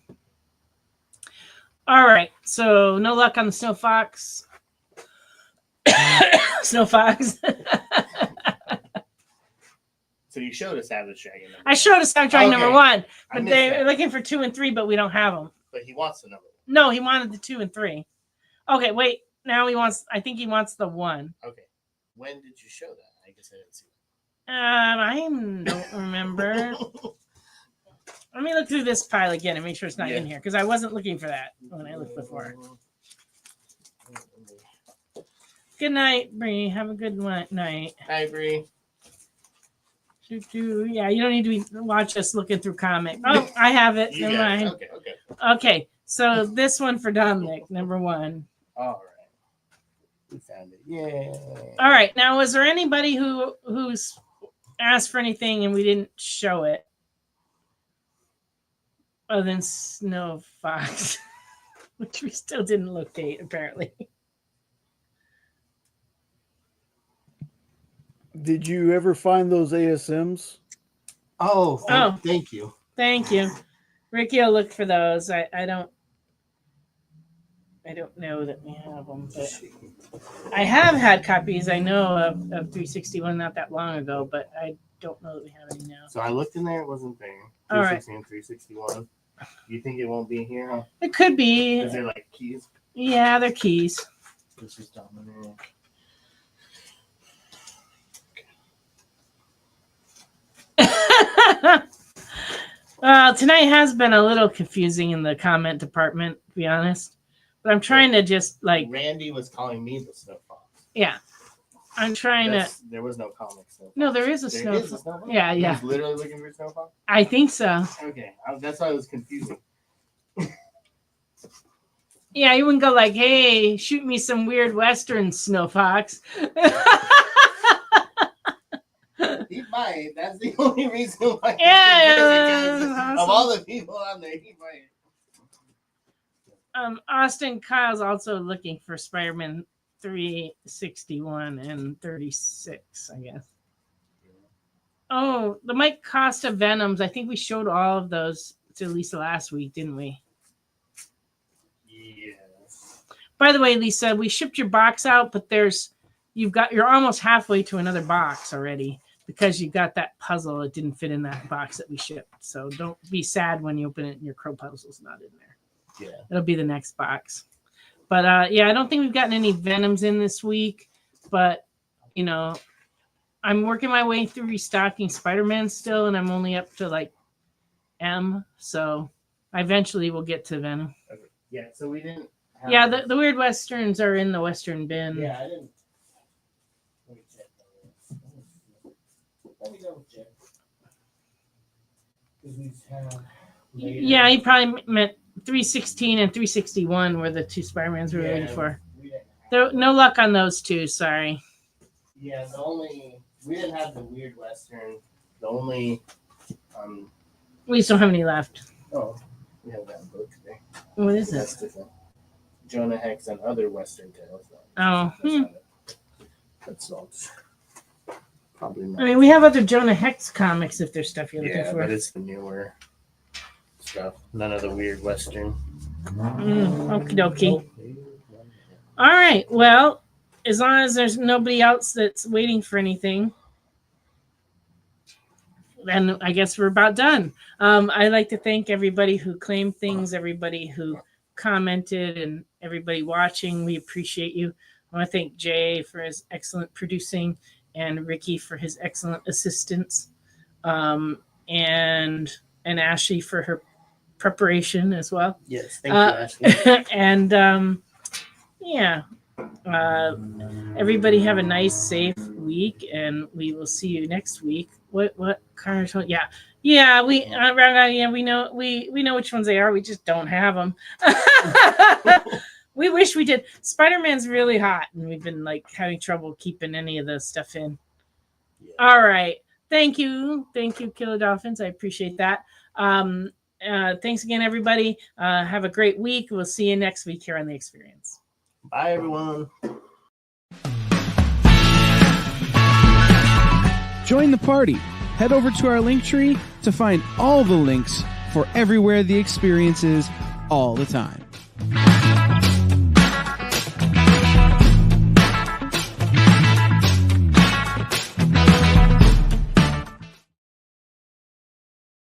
All right, so no luck on the Snow Fox. Snow Fox. So you showed us Savage Dragon. I showed us Savage Dragon number 1, but they're that. looking for 2 and 3, but we don't have them. But he wants the number 1. No, he wanted the 2 and 3. Okay, wait. Now he wants. I think he wants the 1. Okay. When did you show that? I guess I didn't see it. I don't remember. Let me look through this pile again and make sure it's not in here because I wasn't looking for that when I looked before. Good night, Bree. Have a good night. Hi, Bree. Yeah, you don't need to watch us looking through comics. Oh, I have it. Never mind. Okay. So this one for Dominic, number 1. All right. We found it. Yeah. All right. Now, was there anybody who's asked for anything and we didn't show it? Other than Snow Fox, which we still didn't locate, apparently. Did you ever find those ASMs? Oh, thank you. Thank you. Ricky will look for those. I don't know that we have them, but I have had copies, I know, of 361 not that long ago, but I don't know that we have any now. So I looked in there, it wasn't there. All right. 360 and 361. You think it won't be here, huh? It could be. Is there like keys? Yeah, they're keys. This is Dominic. Well, tonight has been a little confusing in the comment department, to be honest. But I'm trying to just like. Randy was calling me the Snow Fox. Yeah. I'm trying to. There was no comic Snow Fox. No, there is a Snow Fox. Yeah. He was literally looking for Snow Fox? I think so. Okay. That's why it was confusing. Yeah, you wouldn't go like, hey, shoot me some weird Western, Snow Fox. He might. That's the only reason why. Yeah. Of all the people on there, he might. Austin Kyle's also looking for Spider-Man 361 and 36, I guess. Oh, the Mike Costa Venoms. I think we showed all of those to Lisa last week, didn't we? Yes. By the way, Lisa, we shipped your box out, but you're almost halfway to another box already because you got that puzzle. It didn't fit in that box that we shipped. So don't be sad when you open it and your Crow puzzle's not in there. Yeah. It'll be the next box. But yeah, I don't think we've gotten any Venoms in this week. But, you know, I'm working my way through restocking Spider-Man still, and I'm only up to like M. So I eventually will get to Venom. Okay. Yeah, so we didn't. Yeah, the Weird Westerns are in the Western bin. Yeah, I didn't. Let me check. Let me double check. Yeah, he probably meant 316 and 361 were the two Spider-Mans we were waiting for. No luck on those two, sorry. Yeah, we didn't have the Weird Western. The only we just don't have any left. Oh, we have that book today. What is That's it? different. Jonah Hex and Other Western Tales. That's not. Probably not. I mean, we have other Jonah Hex comics if there's stuff you're looking for. Yeah, but it's the newer stuff. None of the Weird Western. Okie dokie. All right. Well, as long as there's nobody else that's waiting for anything, then I guess we're about done. I'd like to thank everybody who claimed things, everybody who commented, and everybody watching. We appreciate you. I want to thank Jay for his excellent producing and Ricky for his excellent assistance, and Ashley for her preparation as well. Yes, thank you, Ashley. And yeah, everybody have a nice, safe week, and we will see you next week. What kind of? Yeah. We know which ones they are. We just don't have them. We wish we did. Spider-Man's really hot, and we've been like having trouble keeping any of the stuff in. Yeah. All right. Thank you, Killer Dolphins. I appreciate that. Thanks again, everybody. Have a great week. We'll see you next week here on The Experience. Bye, everyone. Join the party. Head over to our link tree to find all the links for everywhere The Experience is all the time.